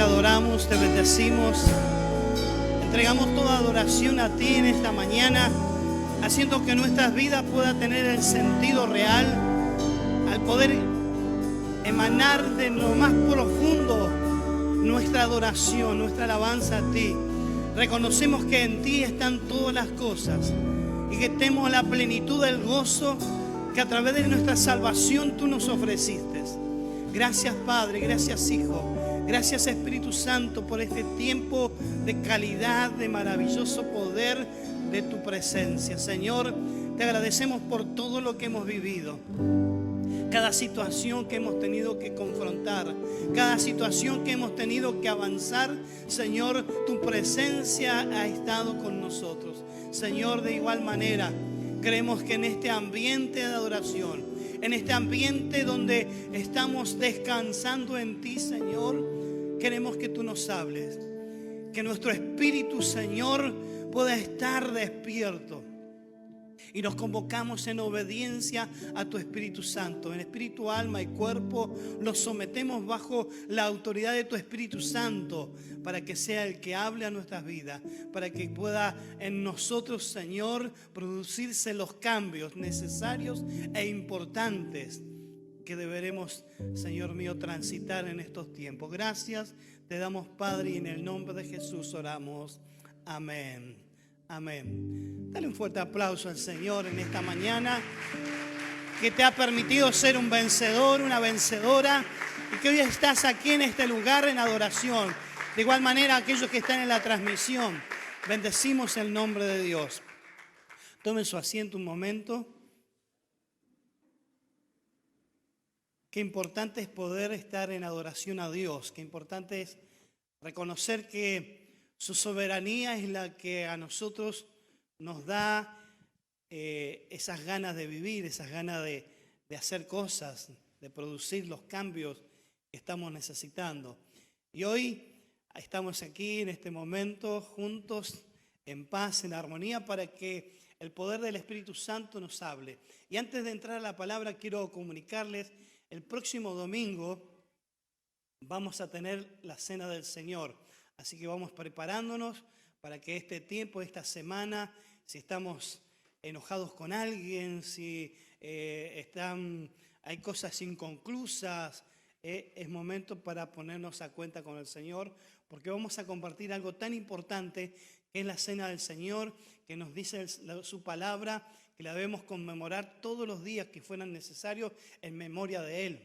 adoramos, te bendecimos. Entregamos toda adoración a ti en esta mañana, haciendo que nuestras vidas puedan tener el sentido real, al poder emanar de lo más profundo nuestra adoración, nuestra alabanza a ti. Reconocemos que en ti están todas las cosas y que tenemos la plenitud del gozo que a través de nuestra salvación tú nos ofreciste. Gracias, Padre, gracias, Hijo. Gracias, Espíritu Santo, por este tiempo de calidad, de maravilloso poder de tu presencia. Señor, te agradecemos por todo lo que hemos vivido. Cada situación que hemos tenido que confrontar, cada situación que hemos tenido que avanzar, Señor, tu presencia ha estado con nosotros. Señor, de igual manera, creemos que en este ambiente de adoración, en este ambiente donde estamos descansando en ti, Señor, queremos que tú nos hables, que nuestro espíritu, Señor, pueda estar despierto. Y nos convocamos en obediencia a tu Espíritu Santo. En espíritu, alma y cuerpo los sometemos bajo la autoridad de tu Espíritu Santo, para que sea el que hable a nuestras vidas, para que pueda en nosotros, Señor, producirse los cambios necesarios e importantes que deberemos, Señor mío, transitar en estos tiempos. Gracias te damos, Padre, y en el nombre de Jesús oramos. Amén. Amén. Dale un fuerte aplauso al Señor en esta mañana, que te ha permitido ser un vencedor, una vencedora, y que hoy estás aquí en este lugar en adoración. De igual manera, aquellos que están en la transmisión, bendecimos el nombre de Dios. Tomen su asiento un momento. Qué importante es poder estar en adoración a Dios. Qué importante es reconocer que su soberanía es la que a nosotros nos da esas ganas de vivir, esas ganas de hacer cosas, de producir los cambios que estamos necesitando. Y hoy estamos aquí en este momento juntos, en paz, en armonía, para que el poder del Espíritu Santo nos hable. Y antes de entrar a la palabra, quiero comunicarles, el próximo domingo vamos a tener la Cena del Señor. Así que vamos preparándonos para que este tiempo, esta semana, si estamos enojados con alguien, si hay cosas inconclusas, es momento para ponernos a cuenta con el Señor, porque vamos a compartir algo tan importante que es la Cena del Señor, que nos dice su palabra, que la debemos conmemorar todos los días que fueran necesarios en memoria de Él.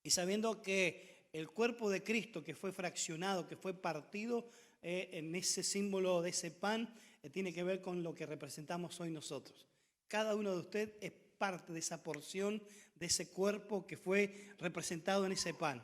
Y sabiendo que el cuerpo de Cristo que fue fraccionado, que fue partido en ese símbolo de ese pan, tiene que ver con lo que representamos hoy nosotros. Cada uno de ustedes es parte de esa porción, de ese cuerpo que fue representado en ese pan.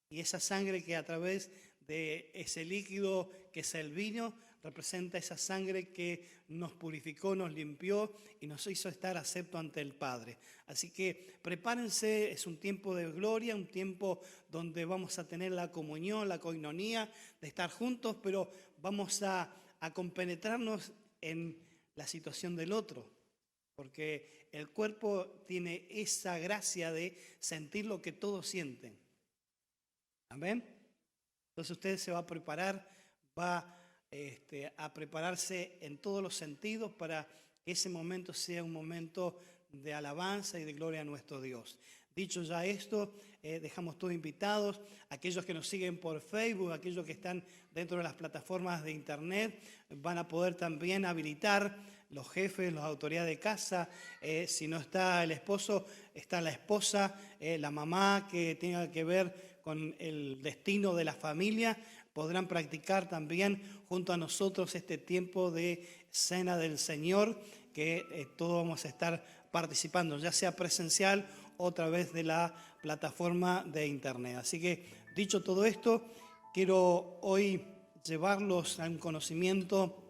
Y esa sangre que a través de ese líquido que es el vino, representa esa sangre que nos purificó, nos limpió y nos hizo estar acepto ante el Padre. Así que prepárense, es un tiempo de gloria, un tiempo donde vamos a tener la comunión, la coinonía, de estar juntos, pero vamos a compenetrarnos en la situación del otro, porque el cuerpo tiene esa gracia de sentir lo que todos sienten. Amén. Entonces usted se va a preparar, va a prepararse en todos los sentidos para que ese momento sea un momento de alabanza y de gloria a nuestro Dios. Dicho ya esto, dejamos todos invitados, aquellos que nos siguen por Facebook, aquellos que están dentro de las plataformas de internet, van a poder también habilitar los jefes, las autoridades de casa, si no está el esposo, está la esposa, la mamá que tenga que ver con el destino de la familia, podrán practicar también junto a nosotros este tiempo de Cena del Señor, que todos vamos a estar participando, ya sea presencial o a través de la plataforma de internet. Así que, dicho todo esto, quiero hoy llevarlos a un conocimiento.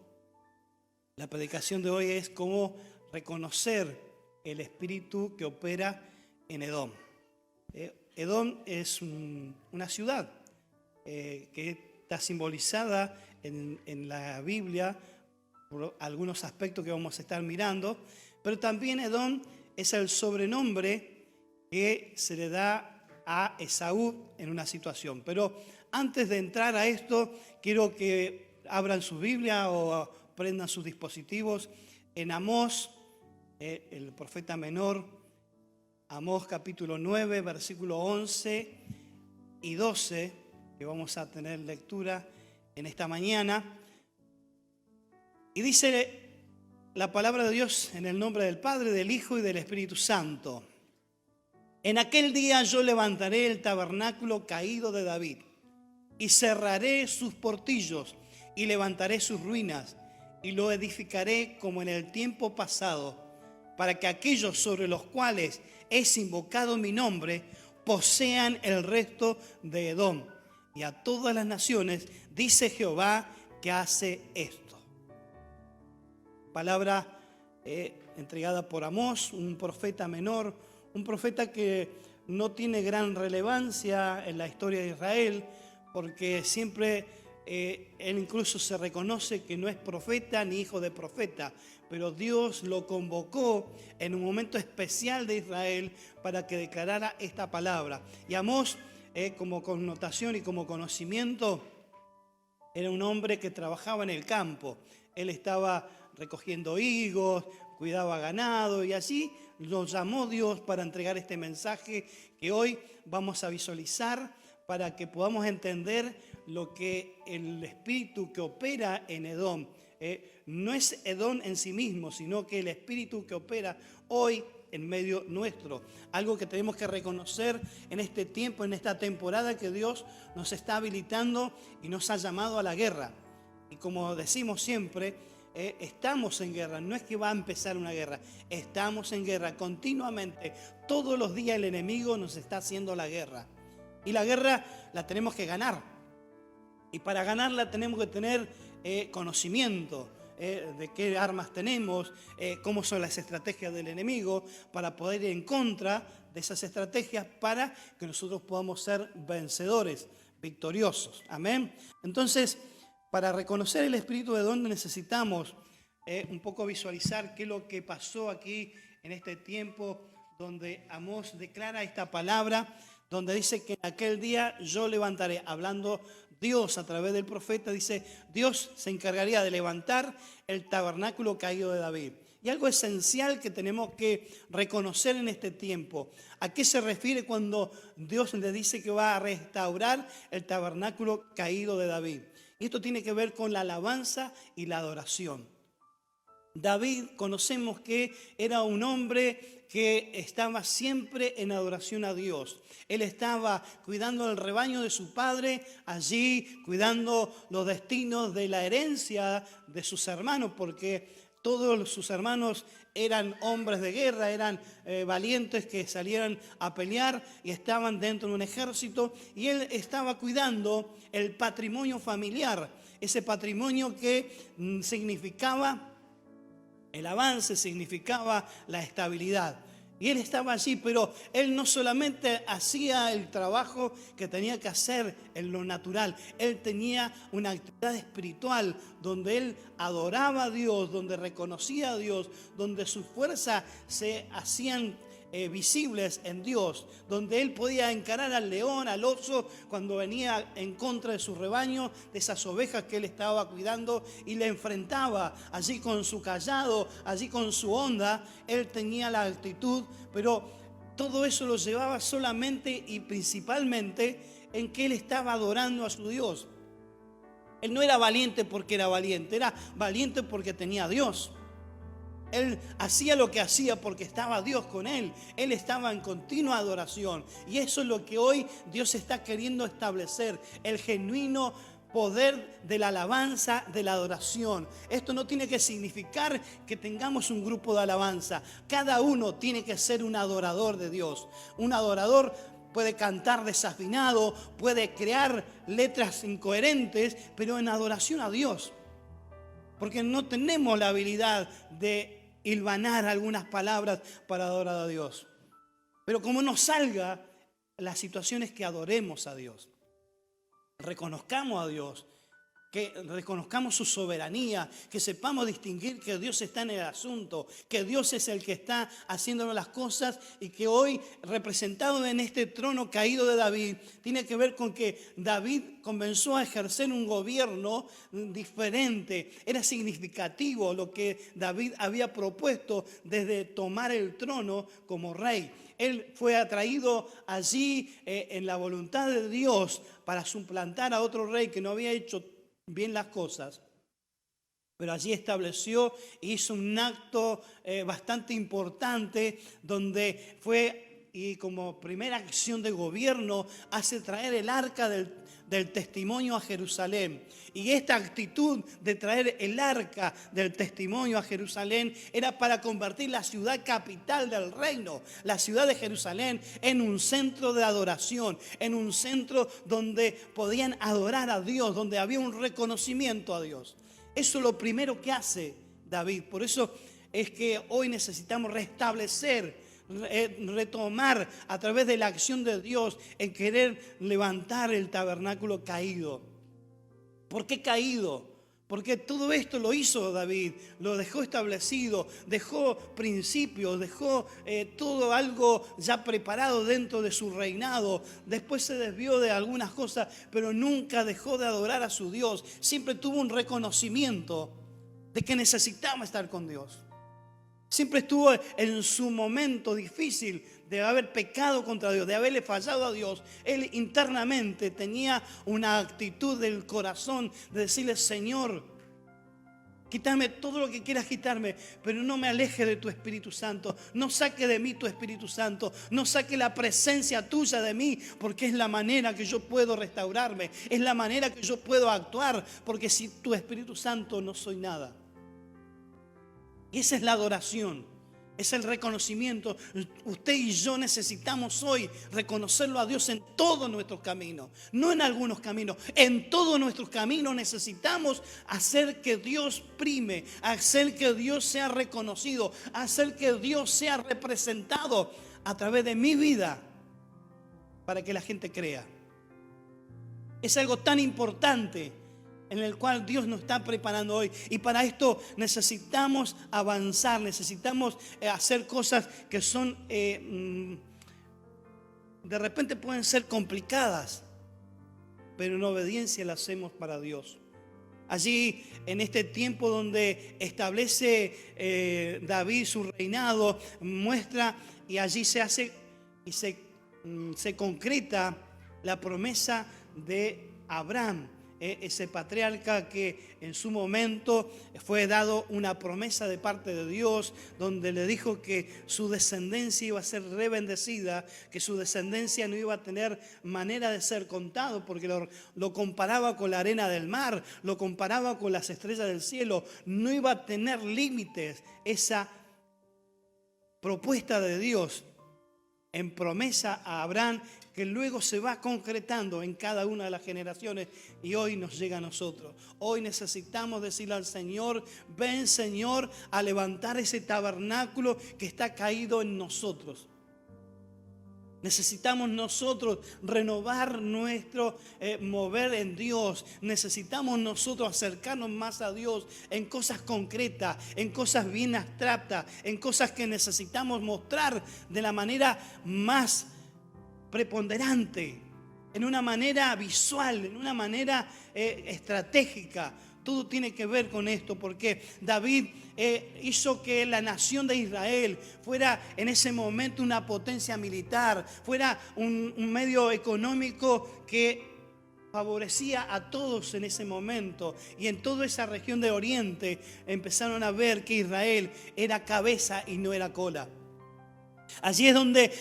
La predicación de hoy es cómo reconocer el espíritu que opera en Edom. Edom es una ciudad que está simbolizada en la Biblia por algunos aspectos que vamos a estar mirando, pero también Edom es el sobrenombre que se le da a Esaú en una situación. Pero antes de entrar a esto, quiero que abran su Biblia o prendan sus dispositivos en Amós, el profeta menor, Amós capítulo 9, versículo 11 y 12, que vamos a tener lectura en esta mañana. Y dice la palabra de Dios en el nombre del Padre, del Hijo y del Espíritu Santo. En aquel día yo levantaré el tabernáculo caído de David y cerraré sus portillos y levantaré sus ruinas y lo edificaré como en el tiempo pasado, para que aquellos sobre los cuales es invocado mi nombre posean el resto de Edom. Y a todas las naciones dice Jehová que hace esto. Palabra entregada por Amós, un profeta menor, un profeta que no tiene gran relevancia en la historia de Israel, porque siempre él incluso se reconoce que no es profeta ni hijo de profeta, pero Dios lo convocó en un momento especial de Israel para que declarara esta palabra. Y Amós, como connotación y como conocimiento, era un hombre que trabajaba en el campo. Él estaba recogiendo higos, cuidaba ganado, y allí lo llamó Dios para entregar este mensaje que hoy vamos a visualizar para que podamos entender lo que el espíritu que opera en Edom. No es Edom en sí mismo, sino que el espíritu que opera hoy en medio nuestro. Algo que tenemos que reconocer en este tiempo, en esta temporada que Dios nos está habilitando y nos ha llamado a la guerra. Y como decimos siempre, estamos en guerra, no es que va a empezar una guerra, estamos en guerra continuamente. Todos los días el enemigo nos está haciendo la guerra. Y la guerra la tenemos que ganar. Y para ganarla tenemos que tener conocimiento de qué armas tenemos, cómo son las estrategias del enemigo, para poder ir en contra de esas estrategias para que nosotros podamos ser vencedores, victoriosos. Amén. Entonces, para reconocer el espíritu de Edom necesitamos un poco visualizar qué es lo que pasó aquí en este tiempo donde Amós declara esta palabra, donde dice que en aquel día yo levantaré, hablando Dios a través del profeta, dice Dios se encargaría de levantar el tabernáculo caído de David. Y algo esencial que tenemos que reconocer en este tiempo. ¿A qué se refiere cuando Dios le dice que va a restaurar el tabernáculo caído de David? Y esto tiene que ver con la alabanza y la adoración. David, conocemos que era un hombre que estaba siempre en adoración a Dios. Él estaba cuidando el rebaño de su padre, allí cuidando los destinos de la herencia de sus hermanos, porque todos sus hermanos eran hombres de guerra, eran valientes que salieran a pelear y estaban dentro de un ejército. Y él estaba cuidando el patrimonio familiar, ese patrimonio que significaba el avance, significaba la estabilidad. Y él estaba allí, pero él no solamente hacía el trabajo que tenía que hacer en lo natural, él tenía una actividad espiritual donde él adoraba a Dios, donde reconocía a Dios, donde sus fuerzas se hacían visibles en Dios, donde él podía encarar al león, al oso, cuando venía en contra de su rebaño, de esas ovejas que él estaba cuidando, y le enfrentaba allí con su cayado, allí con su honda. Él tenía la actitud, pero todo eso lo llevaba solamente y principalmente en que él estaba adorando a su Dios. Él no era valiente porque era valiente porque tenía a Dios. Él hacía lo que hacía porque estaba Dios con él. Él estaba en continua adoración. Y eso es lo que hoy Dios está queriendo establecer. El genuino poder de la alabanza, de la adoración. Esto no tiene que significar que tengamos un grupo de alabanza. Cada uno tiene que ser un adorador de Dios. Un adorador puede cantar desafinado, puede crear letras incoherentes, pero en adoración a Dios. Porque no tenemos la habilidad de hilvanar algunas palabras para adorar a Dios. Pero como nos salga, la situación es que adoremos a Dios. Reconozcamos a Dios, que reconozcamos su soberanía, que sepamos distinguir que Dios está en el asunto, que Dios es el que está haciendo las cosas y que hoy, representado en este trono caído de David, tiene que ver con que David comenzó a ejercer un gobierno diferente. Era significativo lo que David había propuesto desde tomar el trono como rey. Él fue atraído allí en la voluntad de Dios para suplantar a otro rey que no había hecho bien las cosas, pero allí estableció e hizo un acto bastante importante donde fue, y como primera acción de gobierno, hace traer el arca del testimonio a Jerusalén. Y esta actitud de traer el arca del testimonio a Jerusalén era para convertir la ciudad capital del reino, la ciudad de Jerusalén, en un centro de adoración, en un centro donde podían adorar a Dios, donde había un reconocimiento a Dios. Eso es lo primero que hace David. Por eso es que hoy necesitamos restablecer, retomar a través de la acción de Dios en querer levantar el tabernáculo caído. ¿Por qué caído? Porque todo esto lo hizo David, lo dejó establecido, dejó principios, dejó todo algo ya preparado dentro de su reinado. Después se desvió de algunas cosas, pero nunca dejó de adorar a su Dios. Siempre tuvo un reconocimiento de que necesitaba estar con Dios. Siempre estuvo en su momento difícil de haber pecado contra Dios, de haberle fallado a Dios. Él internamente tenía una actitud del corazón de decirle: Señor, quítame todo lo que quieras quitarme, pero no me aleje de tu Espíritu Santo. No saque de mí tu Espíritu Santo. No saque la presencia tuya de mí, porque es la manera que yo puedo restaurarme. Es la manera que yo puedo actuar, porque sin tu Espíritu Santo no soy nada. Y esa es la adoración, es el reconocimiento. Usted y yo necesitamos hoy reconocerlo a Dios en todos nuestros caminos, no en algunos caminos. En todos nuestros caminos necesitamos hacer que Dios prime, hacer que Dios sea reconocido, hacer que Dios sea representado a través de mi vida para que la gente crea. Es algo tan importante en el cual Dios nos está preparando hoy. Y para esto necesitamos avanzar, necesitamos hacer cosas que son, de repente pueden ser complicadas, pero en obediencia las hacemos para Dios. Allí, en este tiempo donde establece David su reinado, muestra y allí se hace y se concreta la promesa de Abraham. Ese patriarca que en su momento fue dado una promesa de parte de Dios, donde le dijo que su descendencia iba a ser rebendecida, que su descendencia no iba a tener manera de ser contado, porque lo comparaba con la arena del mar, lo comparaba con las estrellas del cielo, no iba a tener límites. Esa propuesta de Dios en promesa a Abraham, que luego se va concretando en cada una de las generaciones y hoy nos llega a nosotros. Hoy necesitamos decirle al Señor: ven, Señor, a levantar ese tabernáculo que está caído en nosotros. Necesitamos nosotros renovar nuestro mover en Dios. Necesitamos nosotros acercarnos más a Dios en cosas concretas, en cosas bien abstractas, en cosas que necesitamos mostrar de la manera más preponderante, en una manera visual, en una manera estratégica. Todo tiene que ver con esto, porque David hizo que la nación de Israel fuera en ese momento una potencia militar, fuera un medio económico que favorecía a todos en ese momento. Y en toda esa región de Oriente empezaron a ver que Israel era cabeza y no era cola. Allí es donde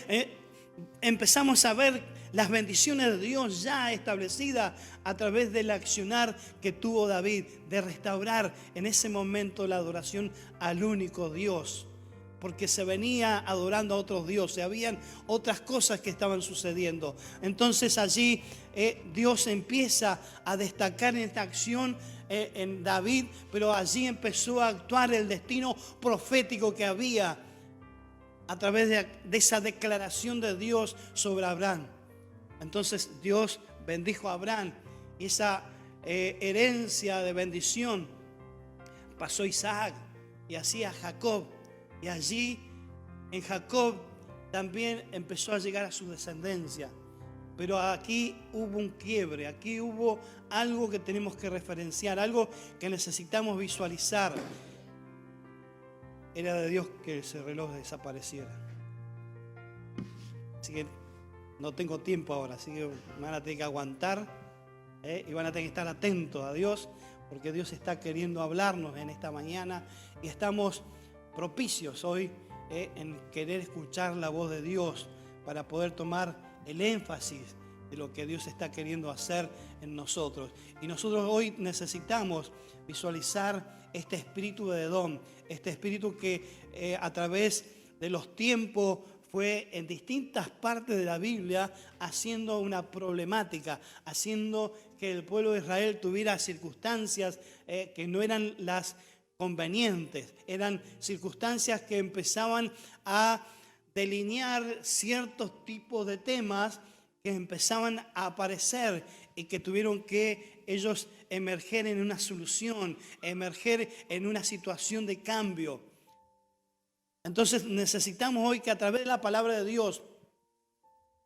empezamos a ver las bendiciones de Dios ya establecidas a través del accionar que tuvo David de restaurar en ese momento la adoración al único Dios, porque se venía adorando a otros dioses, habían otras cosas que estaban sucediendo. Entonces allí Dios empieza a destacar en esta acción en David, pero allí empezó a actuar el destino profético que había a través de esa declaración de Dios sobre Abraham. Entonces Dios bendijo a Abraham y esa herencia de bendición, pasó Isaac y así a Jacob. Y allí en Jacob también empezó a llegar a su descendencia. Pero aquí hubo un quiebre, aquí hubo algo que tenemos que referenciar, algo que necesitamos visualizar. Era de Dios que ese reloj desapareciera. Así que no tengo tiempo ahora, así que van a tener que aguantar y van a tener que estar atentos a Dios, porque Dios está queriendo hablarnos en esta mañana y estamos propicios hoy en querer escuchar la voz de Dios para poder tomar el énfasis de lo que Dios está queriendo hacer en nosotros. Y nosotros hoy necesitamos visualizar este espíritu de Edom, este espíritu que a través de los tiempos fue en distintas partes de la Biblia haciendo una problemática, haciendo que el pueblo de Israel tuviera circunstancias que no eran las convenientes, eran circunstancias que empezaban a delinear ciertos tipos de temas que empezaban a aparecer y que tuvieron que ellos emerger en una solución, emerger en una situación de cambio. Entonces necesitamos hoy que a través de la palabra de Dios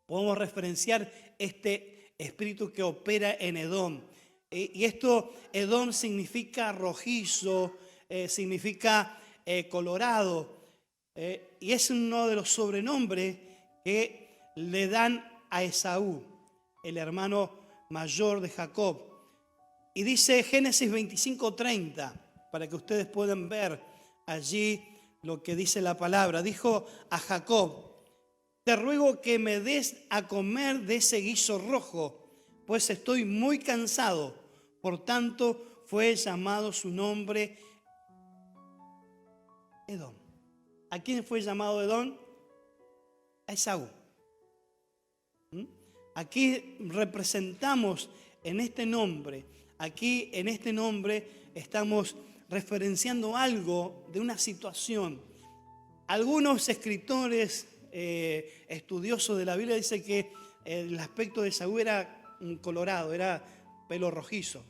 podamos referenciar este espíritu que opera en Edom. Y esto, Edom significa rojizo, significa colorado. Y es uno de los sobrenombres que le dan a Esaú, el hermano mayor de Jacob. Y dice Génesis 25:30, para que ustedes puedan ver allí lo que dice la palabra. Dijo a Jacob: te ruego que me des a comer de ese guiso rojo, pues estoy muy cansado. Por tanto, fue llamado su nombre Edom. ¿A quién fue llamado Edom? A Esaú. Aquí representamos en este nombre, aquí en este nombre estamos referenciando algo de una situación. Algunos escritores estudiosos de la Biblia dicen que el aspecto de Esaú era colorado, era pelo rojizo.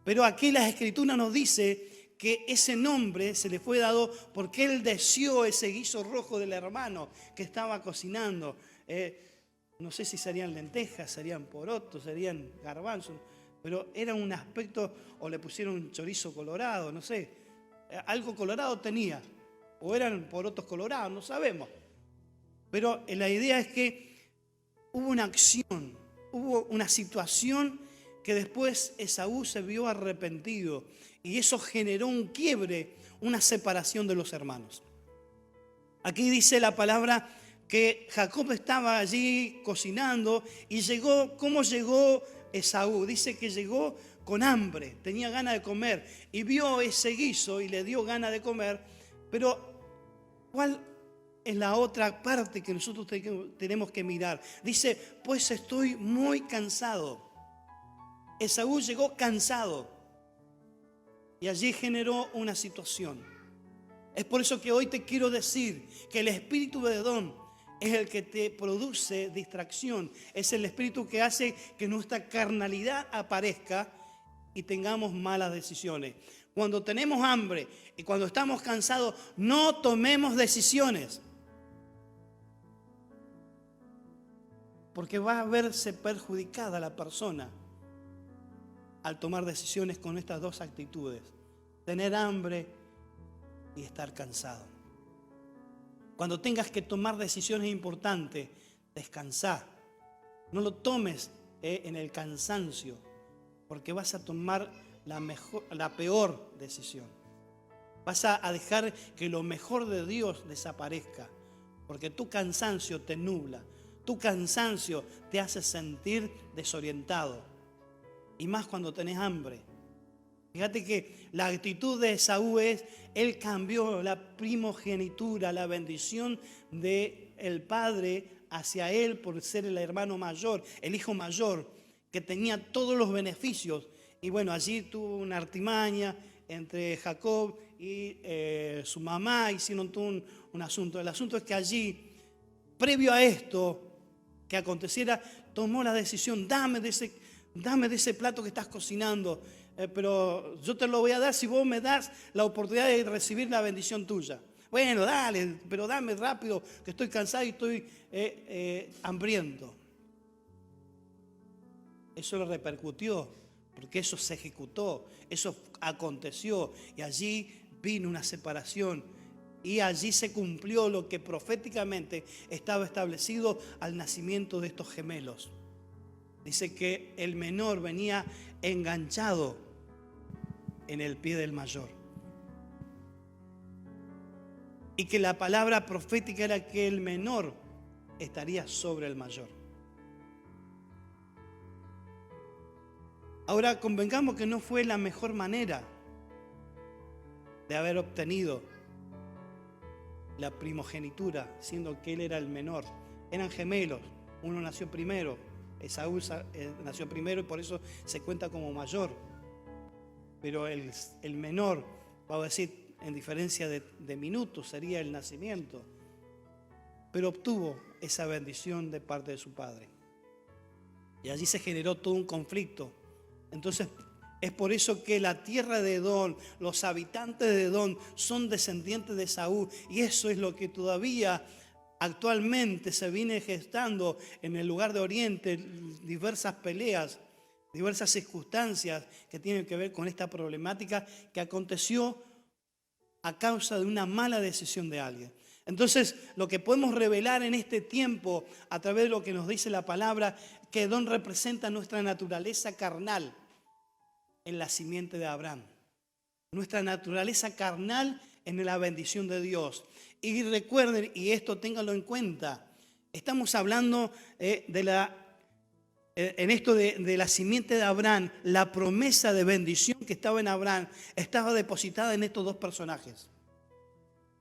Pero aquí la Escritura nos dice que ese nombre se le fue dado porque él deseó ese guiso rojo del hermano que estaba cocinando. No sé si serían lentejas, serían porotos, serían garbanzos, pero era un aspecto, o le pusieron un chorizo colorado, no sé, algo colorado tenía, o eran porotos colorados, no sabemos. Pero la idea es que hubo una acción, hubo una situación que después Esaú se vio arrepentido y eso generó un quiebre, una separación de los hermanos. Aquí dice la palabra que Jacob estaba allí cocinando y llegó. ¿Cómo llegó Esaú? Dice que llegó con hambre, tenía ganas de comer y vio ese guiso y le dio ganas de comer. Pero ¿cuál es la otra parte que nosotros tenemos que mirar? Dice, pues estoy muy cansado. Esaú llegó cansado y allí generó una situación. Es por eso que hoy te quiero decir que el espíritu de Edom es el que te produce distracción. Es el espíritu que hace que nuestra carnalidad aparezca y tengamos malas decisiones. Cuando tenemos hambre y cuando estamos cansados, no tomemos decisiones. Porque va a verse perjudicada la persona al tomar decisiones con estas dos actitudes. Tener hambre y estar cansado. Cuando tengas que tomar decisiones importantes, descansá. No lo tomes en el cansancio, porque vas a tomar la peor decisión. Vas a dejar que lo mejor de Dios desaparezca, porque tu cansancio te nubla, tu cansancio te hace sentir desorientado, y más cuando tenés hambre. Fíjate que la actitud de Esaú él cambió la primogenitura, la bendición del padre hacia él por ser el hermano mayor, el hijo mayor, que tenía todos los beneficios. Y bueno, allí tuvo una artimaña entre Jacob y su mamá, hicieron todo un asunto. El asunto es que allí, previo a esto que aconteciera, tomó la decisión, dame de dame de ese plato que estás cocinando, pero yo te lo voy a dar si vos me das la oportunidad de recibir la bendición tuya. Bueno, dale, pero dame rápido, que estoy cansado y estoy hambriento. Eso le repercutió, porque eso se ejecutó, eso aconteció, y allí vino una separación, y allí se cumplió lo que proféticamente estaba establecido al nacimiento de estos gemelos. Dice que el menor venía enganchado en el pie del mayor. Y que la palabra profética era que el menor estaría sobre el mayor. Ahora convengamos que no fue la mejor manera de haber obtenido la primogenitura, siendo que él era el menor. Eran gemelos, uno nació primero, Esaú nació primero y por eso se cuenta como mayor. Pero el menor, vamos a decir, en diferencia de minutos, sería el nacimiento. Pero obtuvo esa bendición de parte de su padre. Y allí se generó todo un conflicto. Entonces, es por eso que la tierra de Edom, los habitantes de Edom, son descendientes de Esaú. Y eso es lo que todavía actualmente se viene gestando en el lugar de Oriente, diversas peleas, diversas circunstancias que tienen que ver con esta problemática que aconteció a causa de una mala decisión de alguien. Entonces, lo que podemos revelar en este tiempo, a través de lo que nos dice la palabra, que Edom representa nuestra naturaleza carnal en la simiente de Abraham. Nuestra naturaleza carnal en la bendición de Dios. Y recuerden, y esto ténganlo en cuenta, estamos hablando de la simiente de Abraham. La promesa de bendición que estaba en Abraham estaba depositada en estos dos personajes.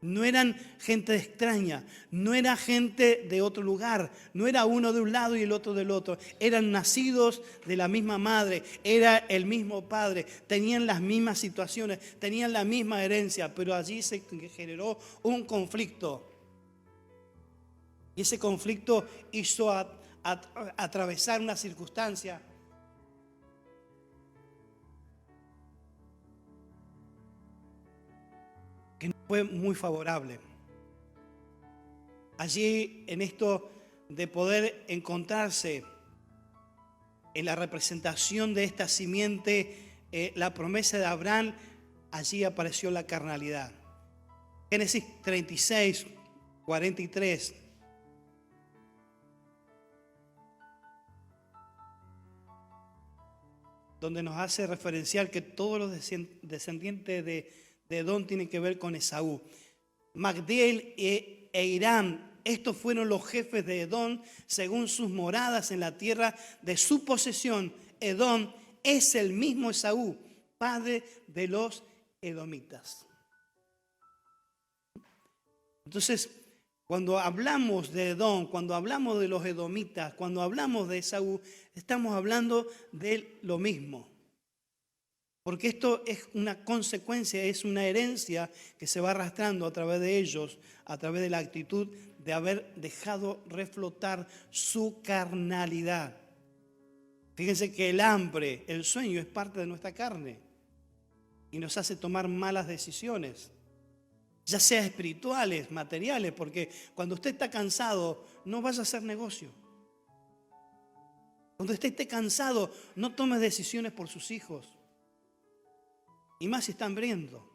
No eran gente extraña, no era gente de otro lugar, no era uno de un lado y el otro del otro. Eran nacidos de la misma madre, era el mismo padre, tenían las mismas situaciones, tenían la misma herencia, pero allí se generó un conflicto. Y ese conflicto hizo atravesar una circunstancia que no fue muy favorable. Allí, en esto de poder encontrarse en la representación de esta simiente, la promesa de Abraham, allí apareció la carnalidad. Génesis 36, 43. Donde nos hace referenciar que todos los descendientes de Edom tienen que ver con Esaú. Magdiel e Irán, estos fueron los jefes de Edom según sus moradas en la tierra de su posesión. Edom es el mismo Esaú, padre de los edomitas. Entonces, cuando hablamos de Edom, cuando hablamos de los edomitas, cuando hablamos de Esaú, estamos hablando de lo mismo. Porque esto es una consecuencia, es una herencia que se va arrastrando a través de ellos, a través de la actitud de haber dejado reflotar su carnalidad. Fíjense que el hambre, el sueño es parte de nuestra carne y nos hace tomar malas decisiones, ya sea espirituales, materiales, porque cuando usted está cansado, no vaya a hacer negocio. Cuando usted esté cansado, no tome decisiones por sus hijos. Y más si está hambriento.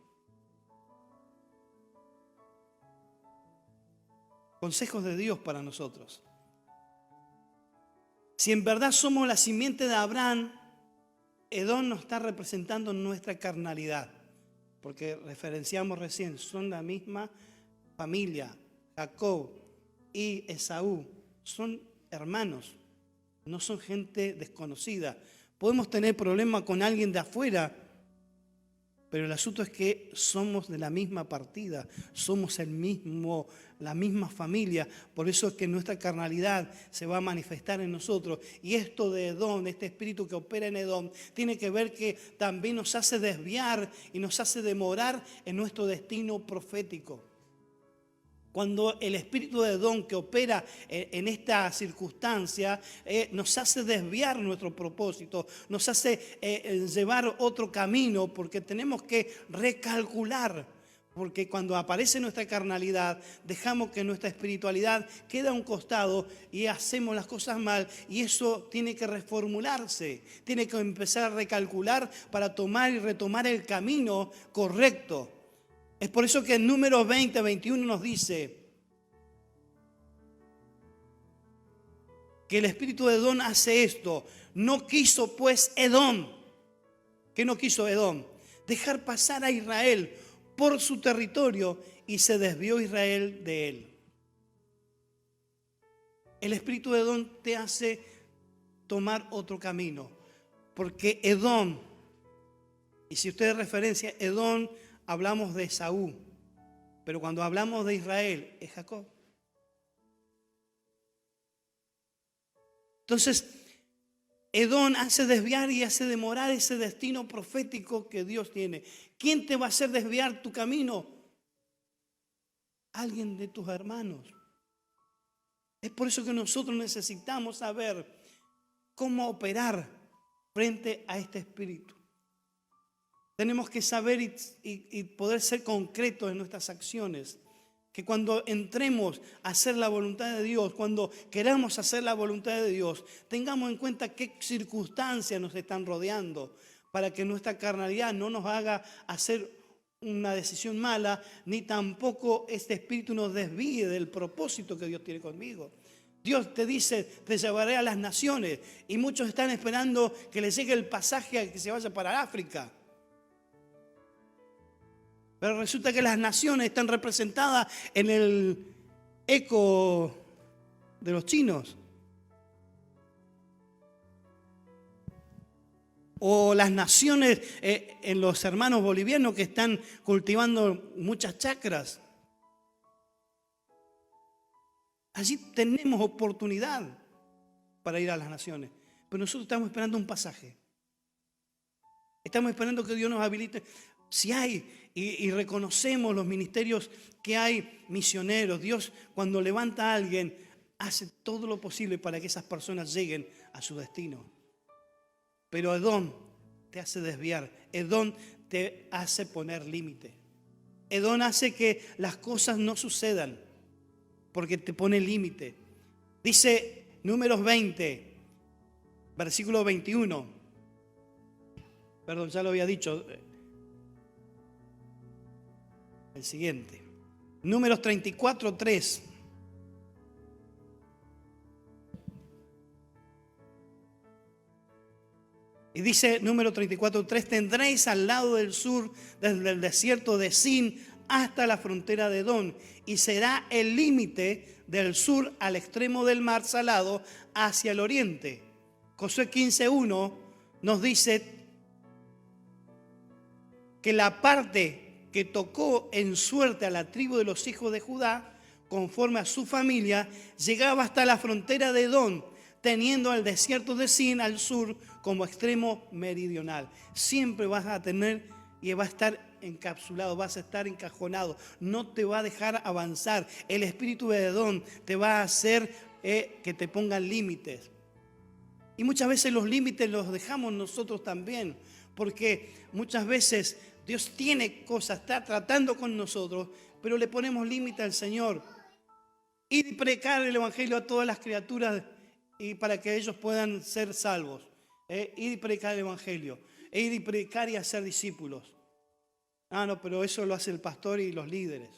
Consejos de Dios para nosotros. Si en verdad somos la simiente de Abraham, Edom nos está representando nuestra carnalidad. Porque referenciamos recién, son la misma familia. Jacob y Esaú son hermanos, no son gente desconocida. Podemos tener problemas con alguien de afuera, pero el asunto es que somos de la misma partida, somos la misma familia. Por eso es que nuestra carnalidad se va a manifestar en nosotros. Y esto de Edom, este espíritu que opera en Edom, tiene que ver que también nos hace desviar y nos hace demorar en nuestro destino profético. cuando el espíritu de Edom que opera en esta circunstancia nos hace desviar nuestro propósito, nos hace llevar otro camino, porque tenemos que recalcular. Porque cuando aparece nuestra carnalidad, dejamos que nuestra espiritualidad quede a un costado y hacemos las cosas mal. Y eso tiene que reformularse, tiene que empezar a recalcular para tomar y retomar el camino correcto. Es por eso que en Números 20, 21 nos dice que el espíritu de Edom hace esto. No quiso pues Edom. ¿Qué no quiso Edom? Dejar pasar a Israel por su territorio, y se desvió Israel de él. El espíritu de Edom te hace tomar otro camino, porque Edom, y si usted referencia Edom, hablamos de Esaú, pero cuando hablamos de Israel es Jacob. Entonces Edom hace desviar y hace demorar ese destino profético que Dios tiene. ¿Quién te va a hacer desviar tu camino? Alguien de tus hermanos. Es por eso que nosotros necesitamos saber cómo operar frente a este espíritu. Tenemos que saber y poder ser concretos en nuestras acciones. Que cuando entremos a hacer la voluntad de Dios, cuando queramos hacer la voluntad de Dios, tengamos en cuenta qué circunstancias nos están rodeando, para que nuestra carnalidad no nos haga hacer una decisión mala, ni tampoco este espíritu nos desvíe del propósito que Dios tiene conmigo. Dios te dice, te llevaré a las naciones, y muchos están esperando que les llegue el pasaje a que se vaya para África. Pero resulta que las naciones están representadas en el eco de los chinos. O las naciones en los hermanos bolivianos que están cultivando muchas chacras. Allí tenemos oportunidad para ir a las naciones. Pero nosotros estamos esperando un pasaje. Estamos esperando que Dios nos habilite. Si hay, y reconocemos los ministerios que hay, misioneros, Dios cuando levanta a alguien hace todo lo posible para que esas personas lleguen a su destino. Pero Edom te hace desviar, Edom te hace poner límite. Edom hace que las cosas no sucedan porque te pone límite. Dice Números 20, versículo 21. Perdón, ya lo había dicho. El siguiente. Números 34, 3. Y dice número 34, 3, tendréis al lado del sur, desde el desierto de Sin hasta la frontera de Edom, y será el límite del sur al extremo del mar Salado hacia el oriente. Josué 15:1 nos dice que la parte que tocó en suerte a la tribu de los hijos de Judá, conforme a su familia, llegaba hasta la frontera de Edom, teniendo el desierto de Sin al sur como extremo meridional. Siempre vas a tener y va a estar encapsulado, vas a estar encajonado, no te va a dejar avanzar. El espíritu de Edom te va a hacer que te pongan límites. Y muchas veces los límites los dejamos nosotros también, porque muchas veces Dios tiene cosas, está tratando con nosotros, pero le ponemos límite al Señor. Ir y predicar el evangelio a todas las criaturas y para que ellos puedan ser salvos. Ir y predicar el evangelio. Ir y predicar y hacer discípulos. Ah, no, pero eso lo hace el pastor y los líderes.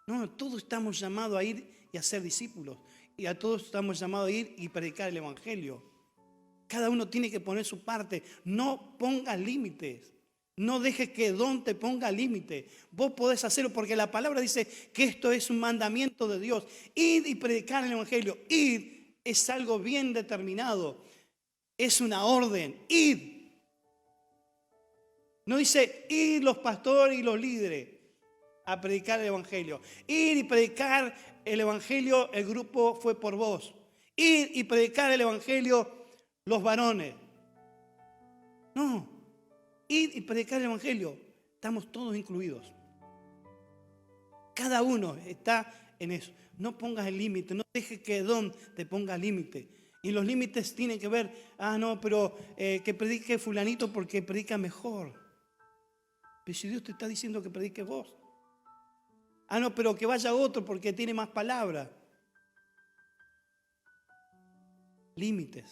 No, todos estamos llamados a ir y a ser discípulos. Y a todos estamos llamados a ir y predicar el evangelio. Cada uno tiene que poner su parte. No pongas límites. No dejes que Edom te ponga límite. Vos podés hacerlo porque la palabra dice que esto es un mandamiento de Dios. Ir y predicar el evangelio. Ir es algo bien determinado. Es una orden. Ir. No dice ir los pastores y los líderes a predicar el evangelio. Ir y predicar el evangelio, el grupo fue por vos. Ir y predicar el evangelio, los varones. No. Ir y predicar el evangelio, estamos todos incluidos. Cada uno está en eso. No pongas el límite, no dejes que Edom te ponga límite. Y los límites tienen que ver, no, pero que predique fulanito porque predica mejor. Pero si Dios te está diciendo que prediques vos. No, pero que vaya otro porque tiene más palabras. Límites.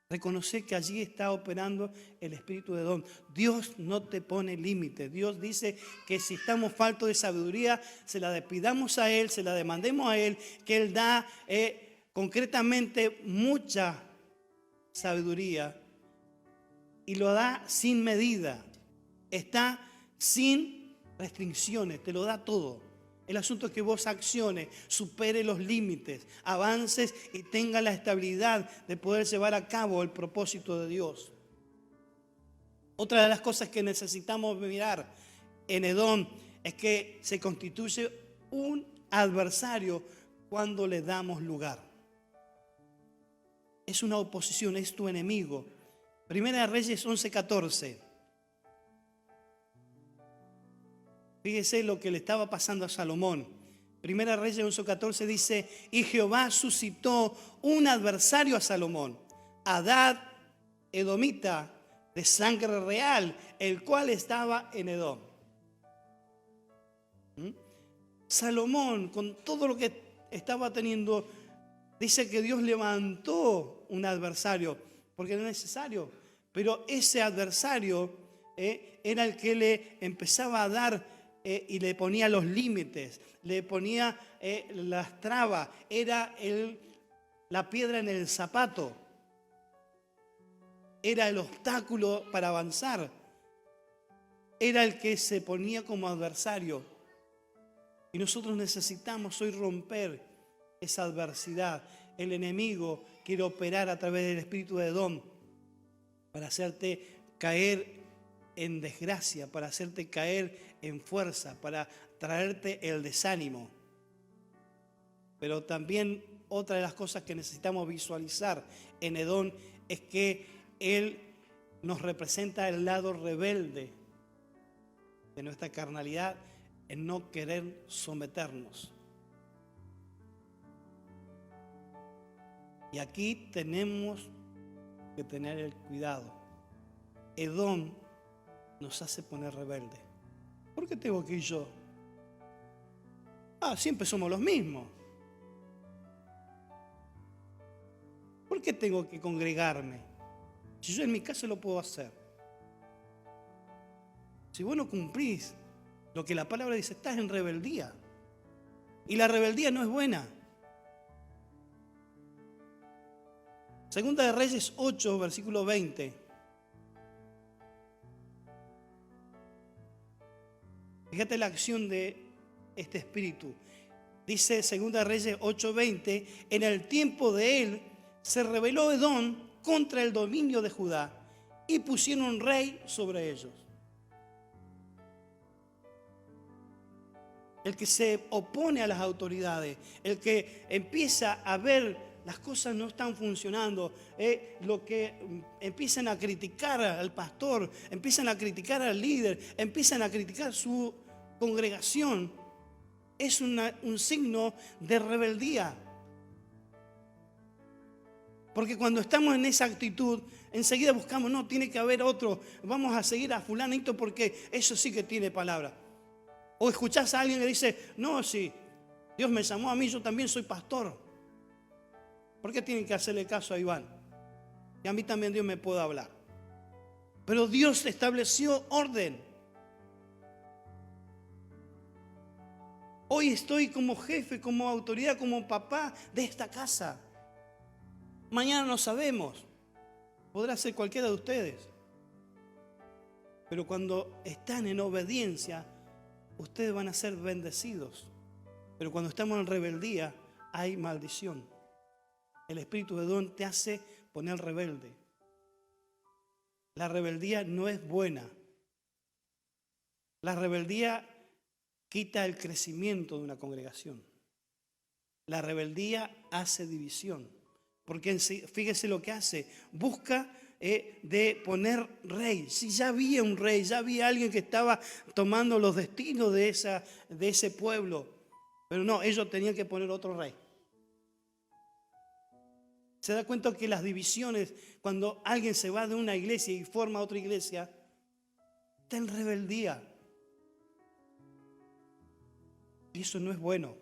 Reconocer que allí está operando el espíritu de Edom. Dios no te pone límites. Dios dice que si estamos faltos de sabiduría, se la pidamos a Él, se la demandemos a Él, que Él da concretamente mucha sabiduría y lo da sin medida. Está sin restricciones, te lo da todo. El asunto es que vos acciones, supere los límites, avances y tenga la estabilidad de poder llevar a cabo el propósito de Dios. Otra de las cosas que necesitamos mirar en Edom es que se constituye un adversario cuando le damos lugar. Es una oposición, es tu enemigo. Primera de Reyes 11:14. Fíjese lo que le estaba pasando a Salomón. Primera Reyes 11:14 dice, y Jehová suscitó un adversario a Salomón, Hadad edomita, de sangre real, el cual estaba en Edom. Salomón, con todo lo que estaba teniendo, dice que Dios levantó un adversario, porque era necesario, pero ese adversario era el que le empezaba a dar y le ponía los límites, le ponía las trabas, era la piedra en el zapato, era el obstáculo para avanzar, era el que se ponía como adversario. Y nosotros necesitamos hoy romper esa adversidad. El enemigo quiere operar a través del espíritu de Edom para hacerte caer en desgracia, para hacerte caer en fuerza, para traerte el desánimo. Pero también otra de las cosas que necesitamos visualizar en Edom es que él nos representa el lado rebelde de nuestra carnalidad en no querer someternos. Y aquí tenemos que tener el cuidado. Edom nos hace poner rebelde. ¿Por qué tengo que ir yo? Siempre somos los mismos. ¿Por qué tengo que congregarme? Si yo en mi casa lo puedo hacer. Si vos no cumplís lo que la palabra dice, estás en rebeldía. Y la rebeldía no es buena. Segunda de Reyes 8, versículo 20. Fíjate la acción de este espíritu. Dice Segunda de Reyes 8:20, en el tiempo de él se rebeló Edom contra el dominio de Judá y pusieron un rey sobre ellos. El que se opone a las autoridades, el que empieza a ver las cosas no están funcionando, lo que empiezan a criticar al pastor, empiezan a criticar al líder, empiezan a criticar su congregación, es un signo de rebeldía. Porque cuando estamos en esa actitud, enseguida buscamos, no, tiene que haber otro, vamos a seguir a fulanito porque eso sí que tiene palabra. O escuchás a alguien que dice, no, sí, Dios me llamó a mí, yo también soy pastor. ¿Por qué tienen que hacerle caso a Iván? Y a mí también Dios me puede hablar. Pero Dios estableció orden. Hoy estoy como jefe, como autoridad, como papá de esta casa. Mañana no sabemos. Podrá ser cualquiera de ustedes. Pero cuando están en obediencia, ustedes van a ser bendecidos. Pero cuando estamos en rebeldía, hay maldición. El espíritu de Edom te hace poner rebelde. La rebeldía no es buena. La rebeldía quita el crecimiento de una congregación. La rebeldía hace división. Porque fíjese lo que hace. Busca de poner rey. Si ya había un rey, ya había alguien que estaba tomando los destinos de ese pueblo. Pero no, ellos tenían que poner otro rey. Se da cuenta que las divisiones, cuando alguien se va de una iglesia y forma otra iglesia, está en rebeldía. Y eso no es bueno.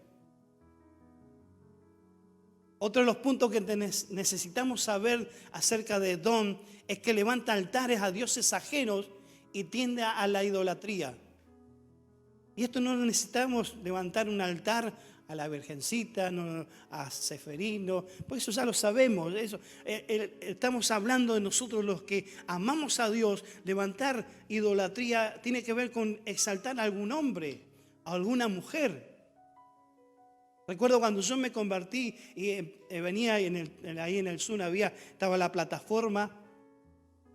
Otro de los puntos que necesitamos saber acerca de Edom es que levanta altares a dioses ajenos y tiende a la idolatría. Y esto no necesitamos levantar un altar a la Virgencita, no, a Seferino, pues eso ya lo sabemos. Estamos hablando de nosotros los que amamos a Dios. Levantar idolatría tiene que ver con exaltar a algún hombre, a alguna mujer. Recuerdo cuando yo me convertí y venía ahí en el Zoom, estaba la plataforma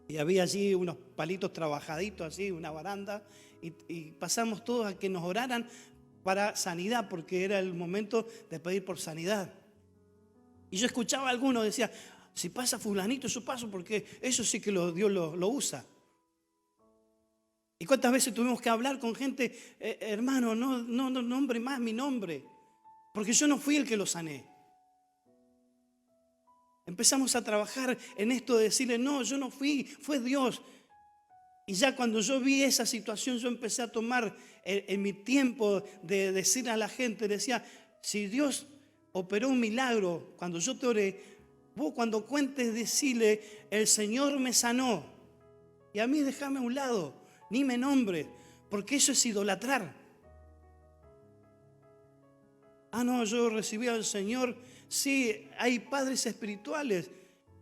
y había allí unos palitos trabajaditos, así, una baranda, y pasamos todos a que nos oraran para sanidad, porque era el momento de pedir por sanidad. Y yo escuchaba a algunos, decía, si pasa fulanito, yo paso, porque eso sí que Dios lo usa. ¿Y cuántas veces tuvimos que hablar con gente, hermano, no nombre más mi nombre? Porque yo no fui el que lo sané. Empezamos a trabajar en esto de decirle, no, yo no fui, fue Dios. Y ya cuando yo vi esa situación, yo empecé a tomar en mi tiempo de decir a la gente, decía, si Dios operó un milagro, cuando yo te oré, vos cuando cuentes decirle, el Señor me sanó. Y a mí déjame a un lado, ni me nombre, porque eso es idolatrar. Ah, no, yo recibí al Señor. Sí, hay padres espirituales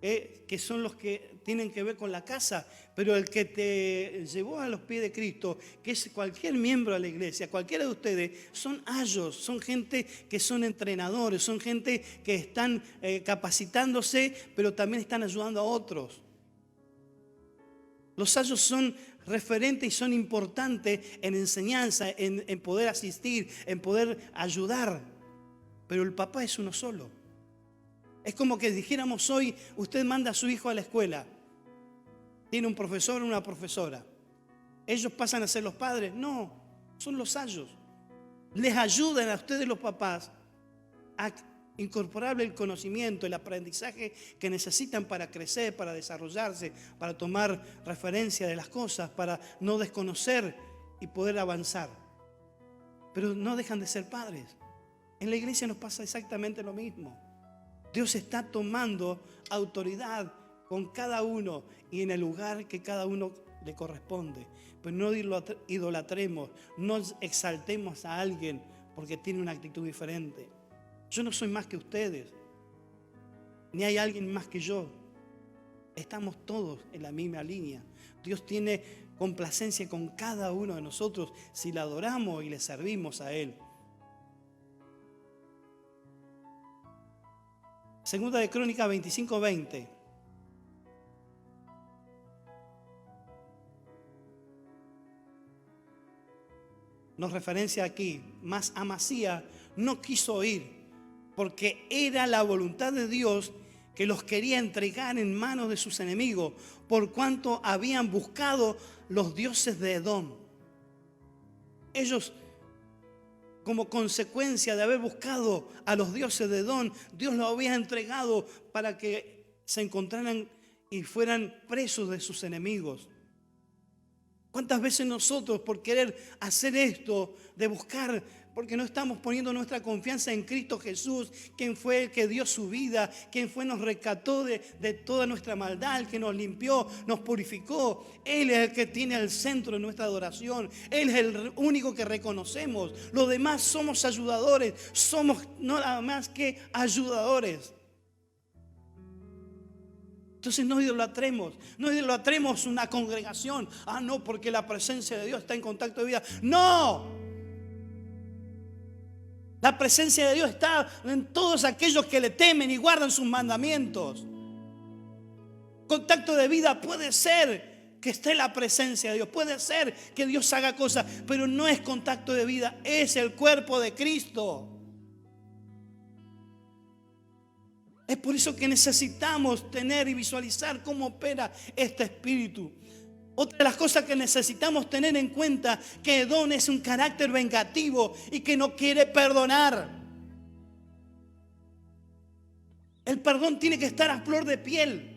que son los que tienen que ver con la casa, pero el que te llevó a los pies de Cristo, que es cualquier miembro de la iglesia, cualquiera de ustedes, son ayos, son gente que son entrenadores, son gente que están capacitándose, pero también están ayudando a otros. Los ayos son referentes y son importantes en enseñanza, en poder asistir, en poder ayudar. Pero el papá es uno solo. Es como que dijéramos hoy, usted manda a su hijo a la escuela. Tiene un profesor o una profesora. ¿Ellos pasan a ser los padres? No, son los ayos. Les ayudan a ustedes los papás a incorporar el conocimiento, el aprendizaje que necesitan para crecer, para desarrollarse, para tomar referencia de las cosas, para no desconocer y poder avanzar. Pero no dejan de ser padres. En la iglesia nos pasa exactamente lo mismo. Dios está tomando autoridad con cada uno y en el lugar que cada uno le corresponde. Pero no idolatremos, no exaltemos a alguien porque tiene una actitud diferente. Yo no soy más que ustedes, ni hay alguien más que yo. Estamos todos en la misma línea. Dios tiene complacencia con cada uno de nosotros si le adoramos y le servimos a Él. Segunda de Crónicas 25:20. Nos referencia aquí, mas Amasías no quiso oír, porque era la voluntad de Dios que los quería entregar en manos de sus enemigos, por cuanto habían buscado los dioses de Edom. Ellos, como consecuencia de haber buscado a los dioses de Edom, Dios los había entregado para que se encontraran y fueran presos de sus enemigos. ¿Cuántas veces nosotros, por querer hacer esto, de buscar, porque no estamos poniendo nuestra confianza en Cristo Jesús, quien fue el que dio su vida, quien fue, nos rescató de toda nuestra maldad, el que nos limpió, nos purificó? Él es el que tiene el centro de nuestra adoración. Él es el único que reconocemos. Los demás somos ayudadores, somos no nada más que ayudadores. Entonces no idolatremos una congregación. Ah, no, porque la presencia de Dios está en contacto de vida. ¡No! La presencia de Dios está en todos aquellos que le temen y guardan sus mandamientos. Contacto de vida puede ser que esté la presencia de Dios, puede ser que Dios haga cosas, pero no es contacto de vida, es el cuerpo de Cristo. Es por eso que necesitamos tener y visualizar cómo opera este espíritu. Otra de las cosas que necesitamos tener en cuenta, que Edom es un carácter vengativo y que no quiere perdonar. El perdón tiene que estar a flor de piel.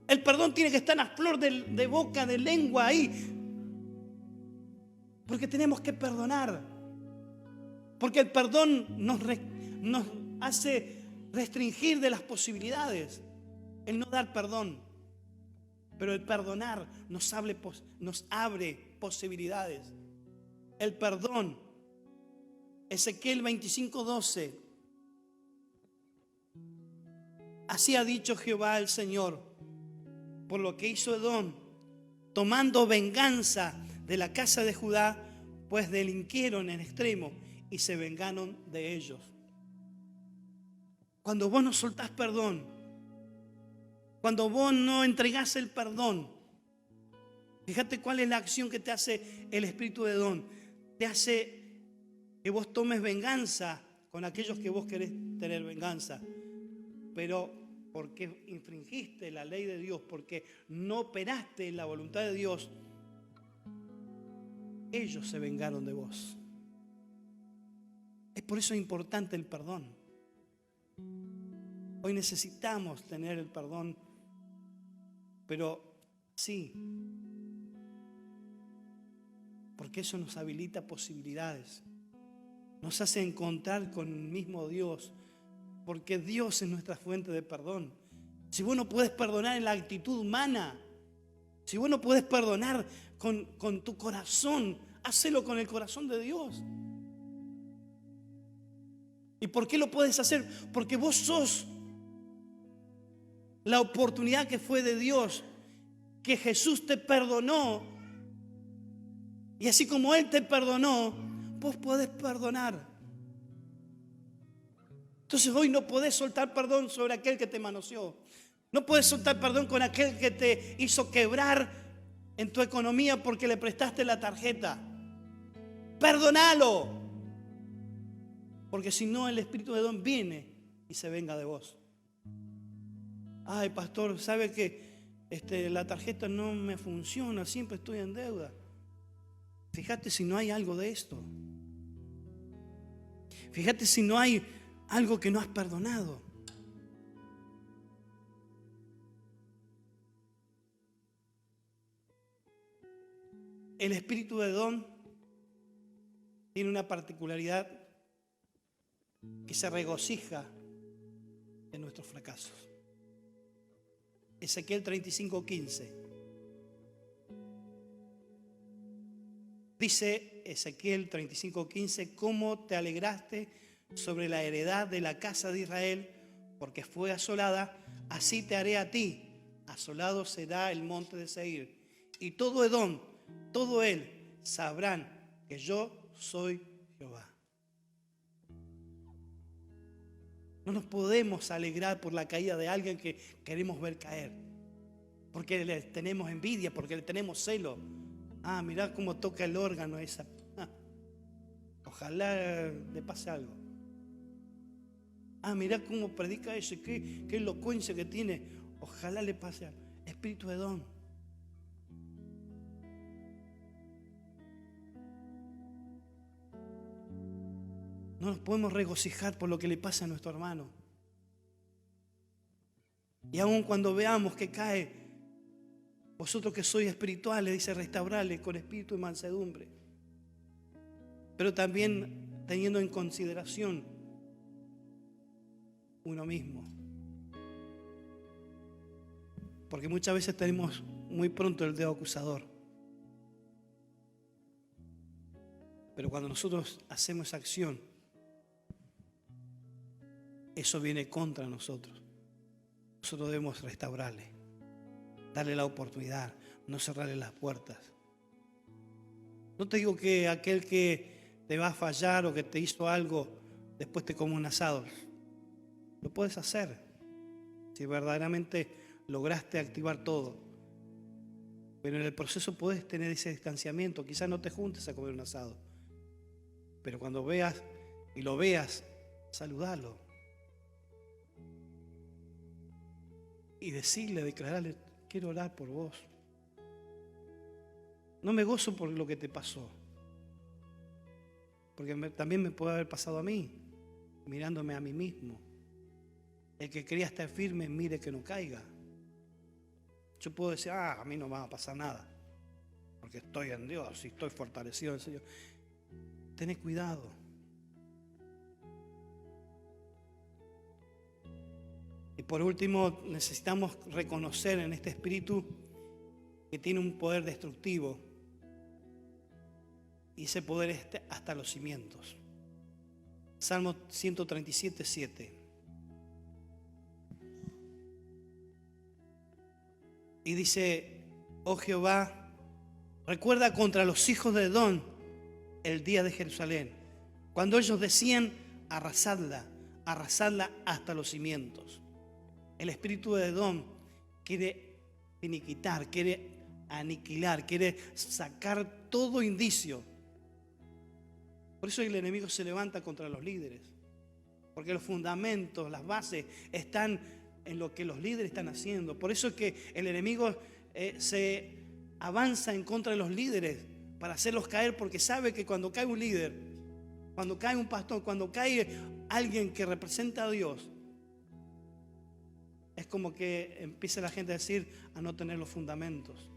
El perdón tiene que estar a flor de boca, de lengua ahí. Porque tenemos que perdonar. Porque el perdón nos hace restringir de las posibilidades. El no dar perdón. Pero el perdonar nos abre posibilidades. El perdón. Ezequiel 25:12. Así ha dicho Jehová el Señor, por lo que hizo Edom, tomando venganza de la casa de Judá, pues delinquieron en extremo y se vengaron de ellos. Cuando vos no soltás perdón, cuando vos no entregás el perdón, fíjate cuál es la acción que te hace el espíritu de Edom. Te hace que vos tomes venganza con aquellos que vos querés tener venganza. Pero porque infringiste la ley de Dios, porque no operaste en la voluntad de Dios, ellos se vengaron de vos. Es por eso importante el perdón. Hoy necesitamos tener el perdón, pero sí, porque eso nos habilita posibilidades, nos hace encontrar con el mismo Dios, porque Dios es nuestra fuente de perdón. Si vos no puedes perdonar en la actitud humana, si vos no puedes perdonar con tu corazón, hacelo con el corazón de Dios. ¿Y por qué lo puedes hacer? Porque vos sos la oportunidad que fue de Dios, que Jesús te perdonó. Y así como Él te perdonó, vos podés perdonar. Entonces hoy no podés soltar perdón sobre aquel que te manoseó. No podés soltar perdón con aquel que te hizo quebrar en tu economía porque le prestaste la tarjeta. Perdónalo. Porque si no, el espíritu de Edom viene y se venga de vos. Ay, pastor, ¿sabe que la tarjeta no me funciona? Siempre estoy en deuda. Fíjate si no hay algo de esto. Fíjate si no hay algo que no has perdonado. El espíritu de Edom tiene una particularidad, que se regocija en nuestros fracasos. Ezequiel 35:15. Dice Ezequiel 35:15: ¿cómo te alegraste sobre la heredad de la casa de Israel, porque fue asolada? Así te haré a ti. Asolado será el monte de Seir. Y todo Edom, todo él, sabrán que yo soy Jehová. No nos podemos alegrar por la caída de alguien que queremos ver caer, porque le tenemos envidia, porque le tenemos celo. Ah, mirá cómo toca el órgano esa. Ojalá le pase algo. Ah, mirá cómo predica eso, qué elocuencia que tiene. Ojalá le pase algo. Espíritu de Edom. No nos podemos regocijar por lo que le pasa a nuestro hermano. Y aun cuando veamos que cae, vosotros que sois espirituales, dice, restaurarle con espíritu de mansedumbre. Pero también teniendo en consideración uno mismo. Porque muchas veces tenemos muy pronto el dedo acusador. Pero cuando nosotros hacemos esa acción, eso viene contra nosotros. Nosotros debemos restaurarle, darle la oportunidad, no cerrarle las puertas. No te digo que aquel que te va a fallar o que te hizo algo, después te come un asado. Lo puedes hacer si verdaderamente lograste activar todo. Pero en el proceso puedes tener ese distanciamiento. Quizás no te juntes a comer un asado, pero cuando veas y lo veas, saludalo. y decirle, declararle, quiero orar por vos. No me gozo por lo que te pasó, porque también me puede haber pasado a mí, mirándome a mí mismo. El que quería estar firme, mire que no caiga. Yo puedo decir, a mí no me va a pasar nada, porque estoy en Dios y estoy fortalecido en el Señor. Tened cuidado. Y por último, necesitamos reconocer en este espíritu que tiene un poder destructivo. Y ese poder es hasta los cimientos. Salmo 137, 7. Y dice, oh Jehová, recuerda contra los hijos de Edom el día de Jerusalén, cuando ellos decían, arrasadla hasta los cimientos. El espíritu de Edom quiere finiquitar, quiere aniquilar, quiere sacar todo indicio. Por eso el enemigo se levanta contra los líderes, porque los fundamentos, las bases están en lo que los líderes están haciendo. Por eso es que el enemigo se avanza en contra de los líderes para hacerlos caer, porque sabe que cuando cae un líder, cuando cae un pastor, cuando cae alguien que representa a Dios, es como que empieza la gente a decir, a no tener los fundamentos.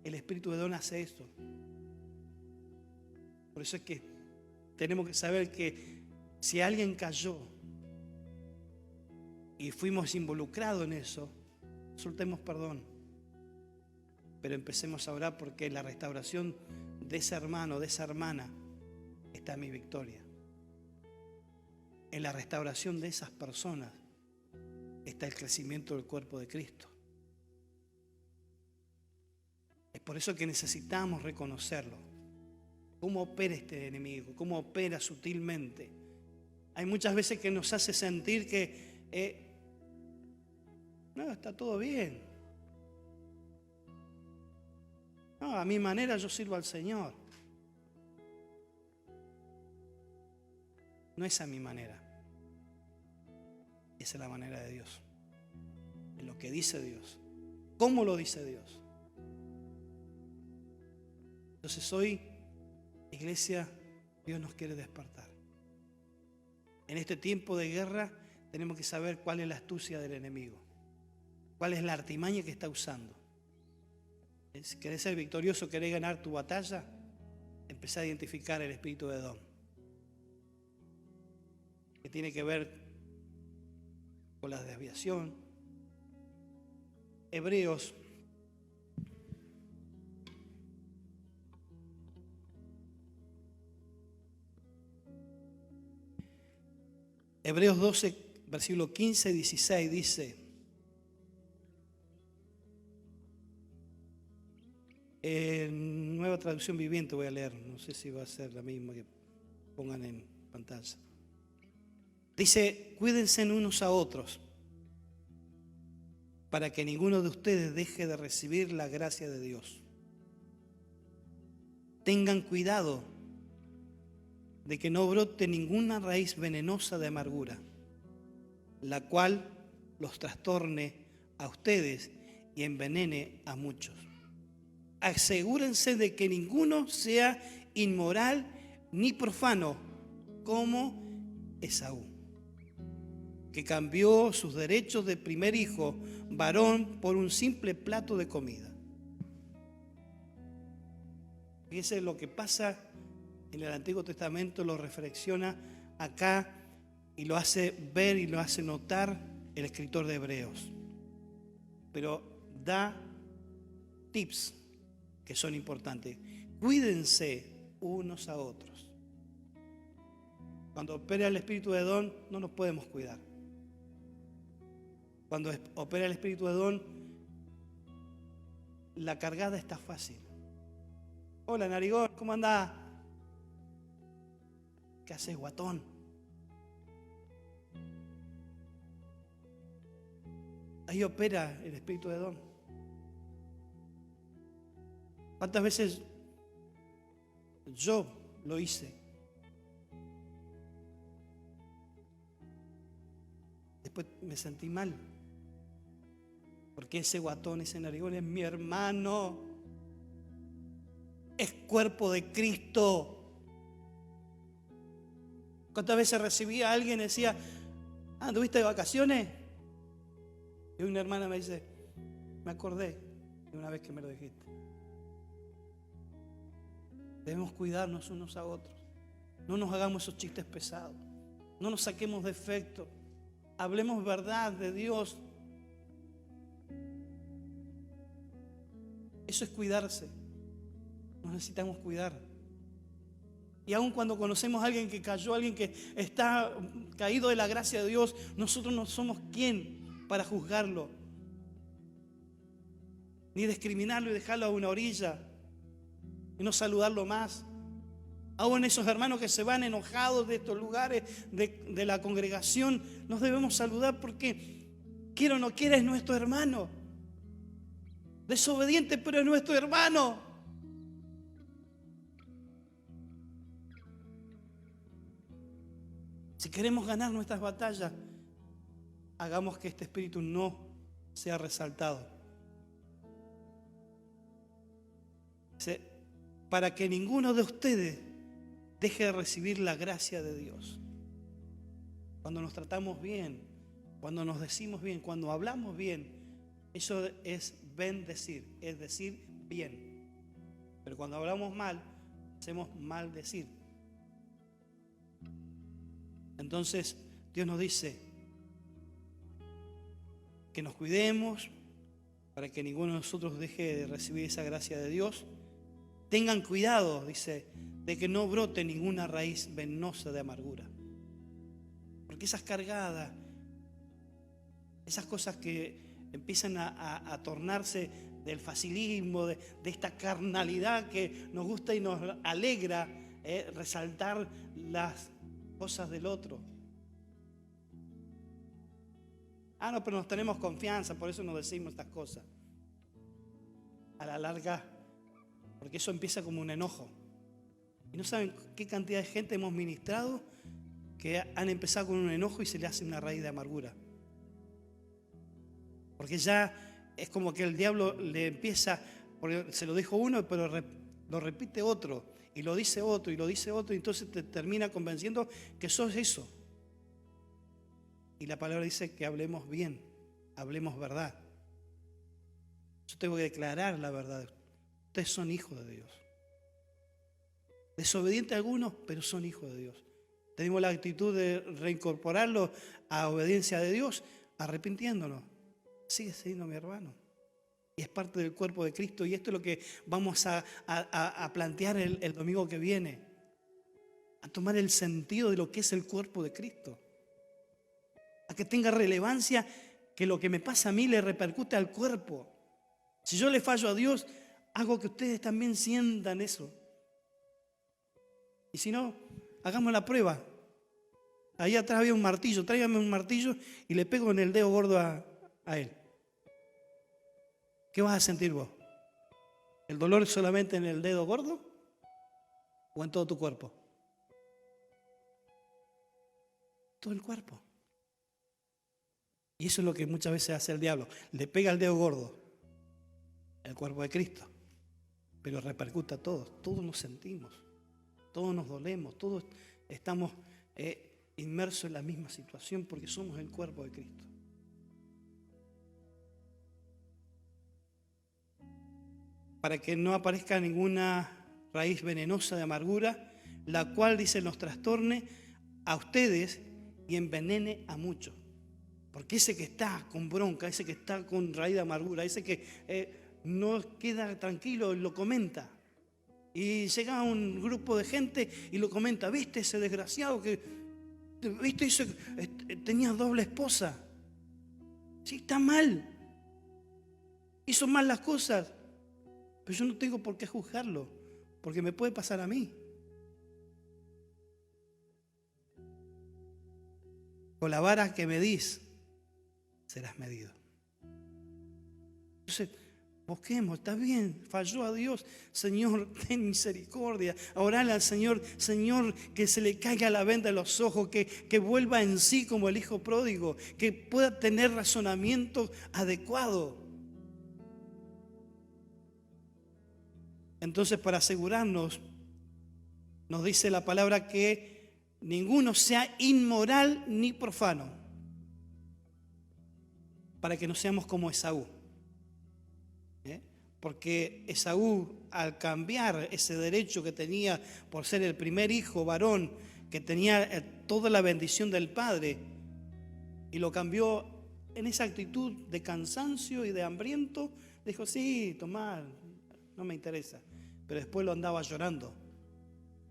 El espíritu de Edom hace esto. Por eso es que tenemos que saber que si alguien cayó y fuimos involucrados en eso, soltemos perdón. Pero empecemos a orar, porque la restauración de ese hermano, de esa hermana, está en mi victoria. En la restauración de esas personas está el crecimiento del cuerpo de Cristo. Es por eso que necesitamos reconocerlo. Cómo opera este enemigo, cómo opera sutilmente. Hay muchas veces que nos hace sentir que no, está todo bien. No, a mi manera yo sirvo al Señor. No es a mi manera. Esa es la manera de Dios. Es lo que dice Dios. ¿Cómo lo dice Dios? Entonces hoy, iglesia, Dios nos quiere despertar. En este tiempo de guerra tenemos que saber cuál es la astucia del enemigo. Cuál es la artimaña que está usando. Si querés ser victorioso, querés ganar tu batalla, empezá a identificar el espíritu de Edom, que tiene que ver con la desviación. Hebreos 12, versículo 15 y 16 dice, en Nueva Traducción Viviente voy a leer, no sé si va a ser la misma que pongan en pantalla. Dice, cuídense unos a otros para que ninguno de ustedes deje de recibir la gracia de Dios. Tengan cuidado de que no brote ninguna raíz venenosa de amargura, la cual los trastorne a ustedes y envenene a muchos. Asegúrense de que ninguno sea inmoral ni profano como Esaú, que cambió sus derechos de primer hijo varón por un simple plato de comida. Fíjense lo que pasa en el Antiguo Testamento, lo reflexiona acá y lo hace ver y lo hace notar el escritor de Hebreos. Pero da tips que son importantes. Cuídense unos a otros. Cuando opera el espíritu de Edom, no nos podemos cuidar. Cuando opera el espíritu de Edom, la cargada está fácil. Hola, narigón, ¿cómo andás? ¿Qué haces, guatón? Ahí opera el espíritu de Edom. ¿Cuántas veces yo lo hice? Después me sentí mal. Porque ese guatón, ese narigón es mi hermano. Es cuerpo de Cristo. ¿Cuántas veces recibía a alguien y decía, ¿anduviste de vacaciones? Y una hermana me dice, me acordé de una vez que me lo dijiste. Debemos cuidarnos unos a otros. No nos hagamos esos chistes pesados. No nos saquemos defectos. Hablemos verdad de Dios. Eso es cuidarse. Nos necesitamos cuidar. Y aun cuando conocemos a alguien que cayó, alguien que está caído de la gracia de Dios, nosotros no somos quien para juzgarlo, ni discriminarlo y dejarlo a una orilla y no saludarlo más. Aún esos hermanos que se van enojados de estos lugares de la congregación, nos debemos saludar porque, quiera o no quiera, es nuestro hermano. Desobediente, pero es nuestro hermano. Si queremos ganar nuestras batallas, hagamos que este espíritu no sea resaltado. Para que ninguno de ustedes deje de recibir la gracia de Dios. Cuando nos tratamos bien, cuando nos decimos bien, cuando hablamos bien, eso es bendecir, es decir bien. Pero cuando hablamos mal, hacemos maldecir. Entonces Dios nos dice que nos cuidemos para que ninguno de nosotros deje de recibir esa gracia de Dios. Tengan cuidado, dice, de que no brote ninguna raíz venenosa de amargura. Porque esas cargadas, esas cosas que empiezan a tornarse del facilismo, de esta carnalidad que nos gusta y nos alegra resaltar las cosas del otro. No, pero nos tenemos confianza, por eso nos decimos estas cosas. A la larga, porque eso empieza como un enojo. Y no saben qué cantidad de gente hemos ministrado que han empezado con un enojo y se le hace una raíz de amargura. Porque ya es como que el diablo le empieza, porque se lo dijo uno, pero lo repite otro. Y lo dice otro, y lo dice otro, y entonces te termina convenciendo que sos eso. Y la palabra dice que hablemos bien, hablemos verdad. Yo tengo que declarar la verdad. Ustedes son hijos de Dios. Desobedientes algunos, pero son hijos de Dios. Tenemos la actitud de reincorporarlos a obediencia de Dios, arrepintiéndonos. Sigue siendo mi hermano. Y es parte del cuerpo de Cristo. Y esto es lo que vamos a plantear el domingo que viene. A tomar el sentido de lo que es el cuerpo de Cristo. A que tenga relevancia que lo que me pasa a mí le repercute al cuerpo. Si yo le fallo a Dios, hago que ustedes también sientan eso. Y si no, hagamos la prueba. Ahí atrás había un martillo. Tráigame un martillo y le pego en el dedo gordo a él. ¿Qué vas a sentir vos? ¿El dolor solamente en el dedo gordo o en todo tu cuerpo? Todo el cuerpo. Y eso es lo que muchas veces hace el diablo. Le pega el dedo gordo, el cuerpo de Cristo, pero repercute a todos. Todos nos sentimos, todos nos dolemos, todos estamos inmersos en la misma situación porque somos el cuerpo de Cristo. Para que no aparezca ninguna raíz venenosa de amargura, la cual, dice, nos trastorne a ustedes y envenene a muchos. Porque ese que está con bronca, ese que está con raíz de amargura, ese que no queda tranquilo, lo comenta. Y llega un grupo de gente y lo comenta. ¿Viste ese desgraciado que, viste, tenía doble esposa? Sí, está mal. Hizo mal las cosas. Pero yo no tengo por qué juzgarlo, porque me puede pasar a mí. Con la vara que medís, serás medido. Entonces, busquemos, está bien, falló a Dios. Señor, ten misericordia. Orale al Señor, Señor, que se le caiga la venda de los ojos, que vuelva en sí como el hijo pródigo, que pueda tener razonamiento adecuado. Entonces, para asegurarnos, nos dice la palabra que ninguno sea inmoral ni profano, para que no seamos como Esaú. Porque Esaú, al cambiar ese derecho que tenía por ser el primer hijo varón, que tenía toda la bendición del padre, y lo cambió en esa actitud de cansancio y de hambriento, dijo, sí, tomá, no me interesa. Pero después lo andaba llorando.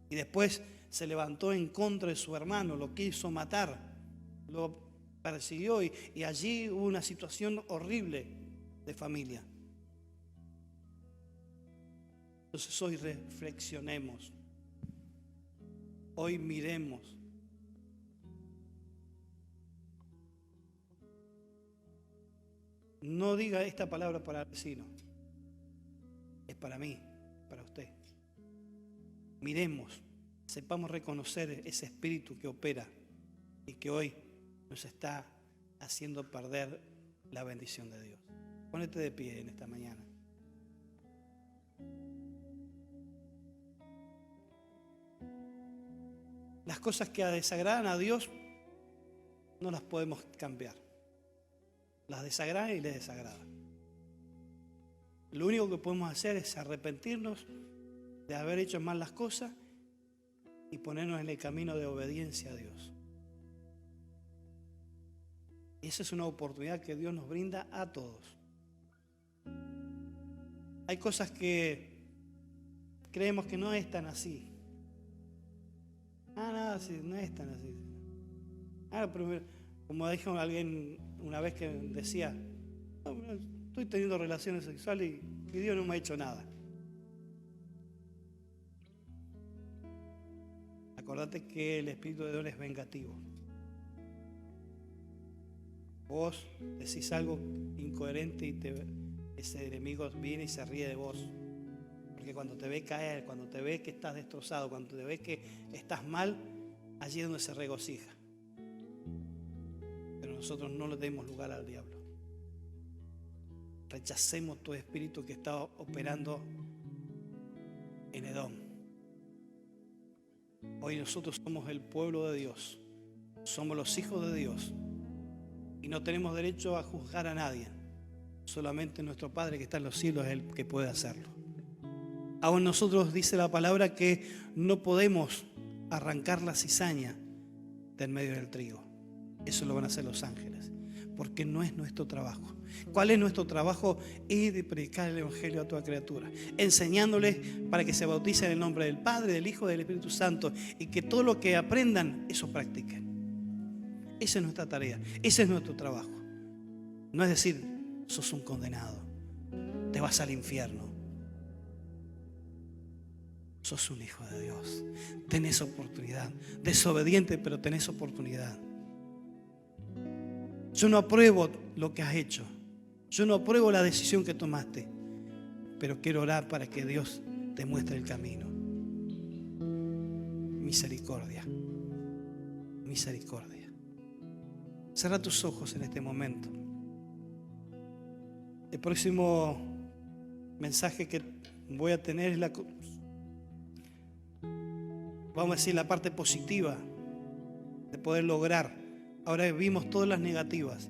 Y después se levantó en contra de su hermano, lo quiso matar, lo persiguió y allí hubo una situación horrible de familia. Entonces hoy reflexionemos, hoy miremos. No diga esta palabra para el vecino, es para mí, para usted. Miremos, sepamos reconocer ese espíritu que opera y que hoy nos está haciendo perder la bendición de Dios. Ponete de pie en esta mañana. Las cosas que desagradan a Dios no las podemos cambiar. Las desagrada y les desagrada. Lo único que podemos hacer es arrepentirnos de haber hecho mal las cosas y ponernos en el camino de obediencia a Dios. Y esa es una oportunidad que Dios nos brinda a todos. Hay cosas que creemos que no es tan así. No, sí, no es tan así. Pero como dijo alguien una vez que decía, estoy teniendo relaciones sexuales y Dios no me ha hecho nada. Acordate que el Espíritu de Dios es vengativo. Vos decís algo incoherente y ese enemigo viene y se ríe de vos. Porque cuando te ve caer, cuando te ve que estás destrozado, cuando te ve que estás mal, allí es donde se regocija. Pero nosotros no le demos lugar al diablo. Rechacemos todo espíritu que está operando en Edom. Hoy nosotros somos el pueblo de Dios, somos los hijos de Dios y no tenemos derecho a juzgar a nadie. Solamente nuestro Padre que está en los cielos es el que puede hacerlo. Aún nosotros dice la palabra que no podemos arrancar la cizaña del medio del trigo. Eso lo van a hacer los ángeles, porque no es nuestro trabajo. ¿Cuál es nuestro trabajo? Ir y predicar el Evangelio a toda criatura, enseñándoles para que se bauticen en el nombre del Padre, del Hijo y del Espíritu Santo, y que todo lo que aprendan, eso practiquen. Esa es nuestra tarea, ese es nuestro trabajo. No es decir, sos un condenado, te vas al infierno. Sos un hijo de Dios, tenés oportunidad, desobediente, pero tenés oportunidad. Yo no apruebo lo que has hecho, yo no apruebo la decisión que tomaste, pero quiero orar para que Dios te muestre el camino. Misericordia, misericordia. Cierra tus ojos en este momento. El próximo mensaje que voy a tener es vamos a decir, la parte positiva de poder lograr. Ahora vimos todas las negativas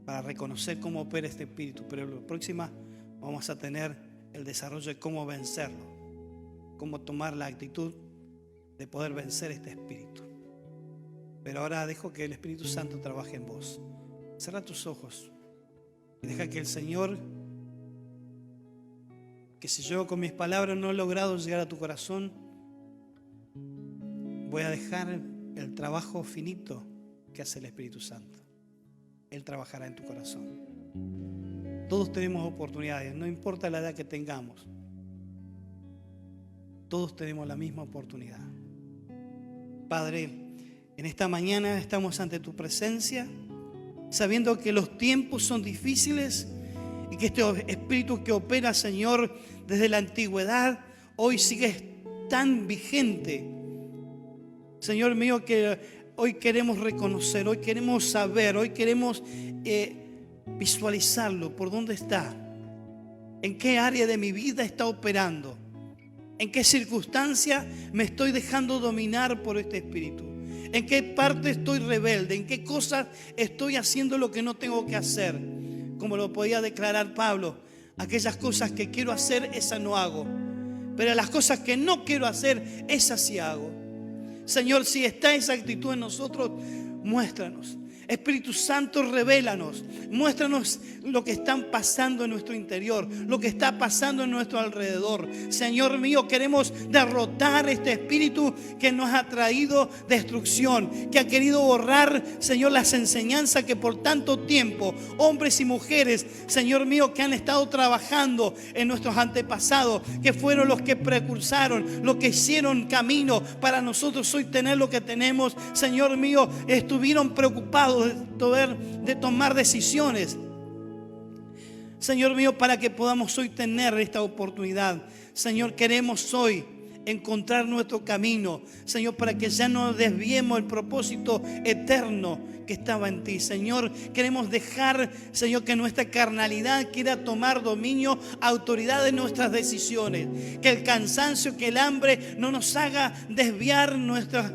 para reconocer cómo opera este espíritu, pero en la próxima vamos a tener el desarrollo de cómo vencerlo, cómo tomar la actitud de poder vencer este espíritu. Pero ahora dejo que el Espíritu Santo trabaje en vos. Cierra tus ojos y deja que el Señor, que si yo con mis palabras no he logrado llegar a tu corazón, voy a dejar el trabajo finito que hace el Espíritu Santo. Él trabajará en tu corazón. Todos tenemos oportunidades, no importa la edad que tengamos. Todos tenemos la misma oportunidad. Padre, en esta mañana estamos ante tu presencia, sabiendo que los tiempos son difíciles y que este espíritu que opera, Señor, desde la antigüedad, hoy sigue tan vigente. Señor mío, que hoy queremos reconocer, hoy queremos saber, hoy queremos visualizarlo, por dónde está, en qué área de mi vida está operando. ¿En qué circunstancia me estoy dejando dominar por este espíritu? ¿En qué parte estoy rebelde? ¿En qué cosas estoy haciendo lo que no tengo que hacer? Como lo podía declarar Pablo, aquellas cosas que quiero hacer, esas no hago. Pero las cosas que no quiero hacer, esas sí hago. Señor, si está esa actitud en nosotros, muéstranos. Espíritu Santo, revélanos, muéstranos lo que está pasando en nuestro interior, lo que está pasando en nuestro alrededor. Señor mío, queremos derrotar este espíritu que nos ha traído destrucción, que ha querido borrar, Señor, las enseñanzas que por tanto tiempo, hombres y mujeres, Señor mío, que han estado trabajando en nuestros antepasados, que fueron los que precursaron, los que hicieron camino para nosotros hoy tener lo que tenemos. Señor mío, estuvieron preocupados de tomar decisiones, Señor mío, para que podamos hoy tener esta oportunidad. Señor, queremos hoy encontrar nuestro camino, Señor, para que ya no desviemos el propósito eterno que estaba en ti. Señor, queremos dejar, Señor, que nuestra carnalidad quiera tomar dominio, autoridad de nuestras decisiones, que el cansancio, que el hambre no nos haga desviar nuestros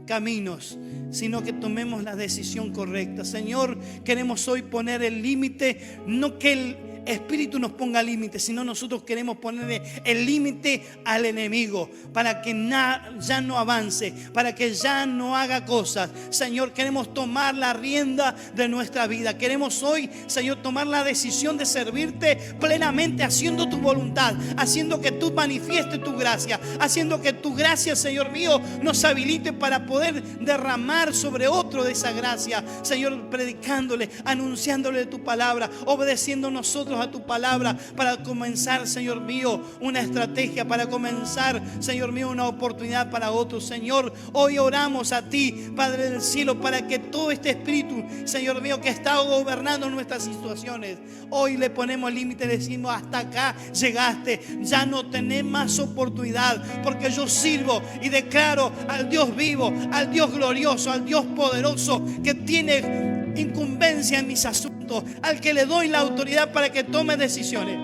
caminos, sino que tomemos la decisión correcta. Señor, queremos hoy poner el límite, no que el Espíritu nos ponga límite, sino nosotros queremos ponerle el límite al enemigo para que ya no avance, para que ya no haga cosas. Señor, queremos tomar la rienda de nuestra vida. Queremos hoy, Señor, tomar la decisión de servirte plenamente, haciendo tu voluntad, haciendo que tú manifiestes tu gracia, haciendo que tu gracia, Señor mío, nos habilite para poder derramar sobre otro de esa gracia. Señor, predicándole, anunciándole tu palabra, obedeciendo nosotros a tu palabra, para comenzar, Señor mío, una estrategia, para comenzar, Señor mío, una oportunidad para otros. Señor, hoy oramos a ti, Padre del cielo, para que todo este espíritu, Señor mío, que está gobernando nuestras situaciones, hoy le ponemos límite, decimos: hasta acá llegaste, ya no tenés más oportunidad, porque yo sirvo y declaro al Dios vivo, al Dios glorioso, al Dios poderoso, que tiene incumbencia en mis asuntos, al que le doy la autoridad para que tome decisiones,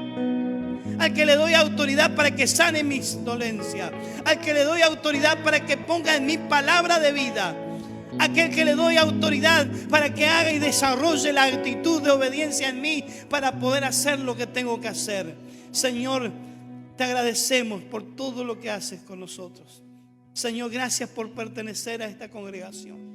al que le doy autoridad para que sane mis dolencias, al que le doy autoridad para que ponga en mi palabra de vida, aquel que le doy autoridad para que haga y desarrolle la actitud de obediencia en mí para poder hacer lo que tengo que hacer. Señor, te agradecemos por todo lo que haces con nosotros. Señor, gracias por pertenecer a esta congregación.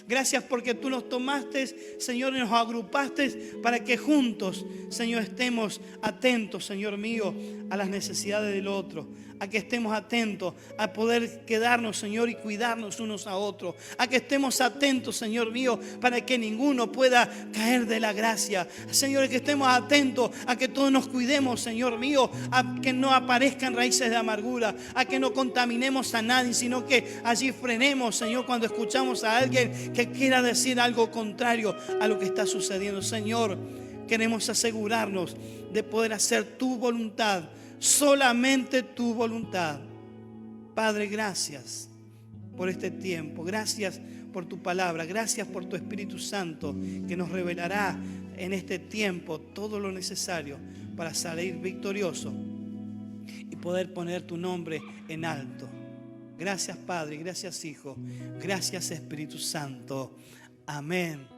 Gracias porque tú nos tomaste, Señor, y nos agrupaste para que juntos, Señor, estemos atentos, Señor mío, a las necesidades del otro, a que estemos atentos a poder quedarnos, Señor, y cuidarnos unos a otros, a que estemos atentos, Señor mío, para que ninguno pueda caer de la gracia. Señor, que estemos atentos a que todos nos cuidemos, Señor mío, a que no aparezcan raíces de amargura, a que no contaminemos a nadie, sino que allí frenemos, Señor, cuando escuchamos a alguien que quiera decir algo contrario a lo que está sucediendo. Señor, queremos asegurarnos de poder hacer tu voluntad, solamente tu voluntad. Padre, gracias por este tiempo, gracias por tu palabra, gracias por tu Espíritu Santo que nos revelará en este tiempo todo lo necesario para salir victorioso y poder poner tu nombre en alto. Gracias, Padre, gracias, Hijo, gracias, Espíritu Santo. Amén.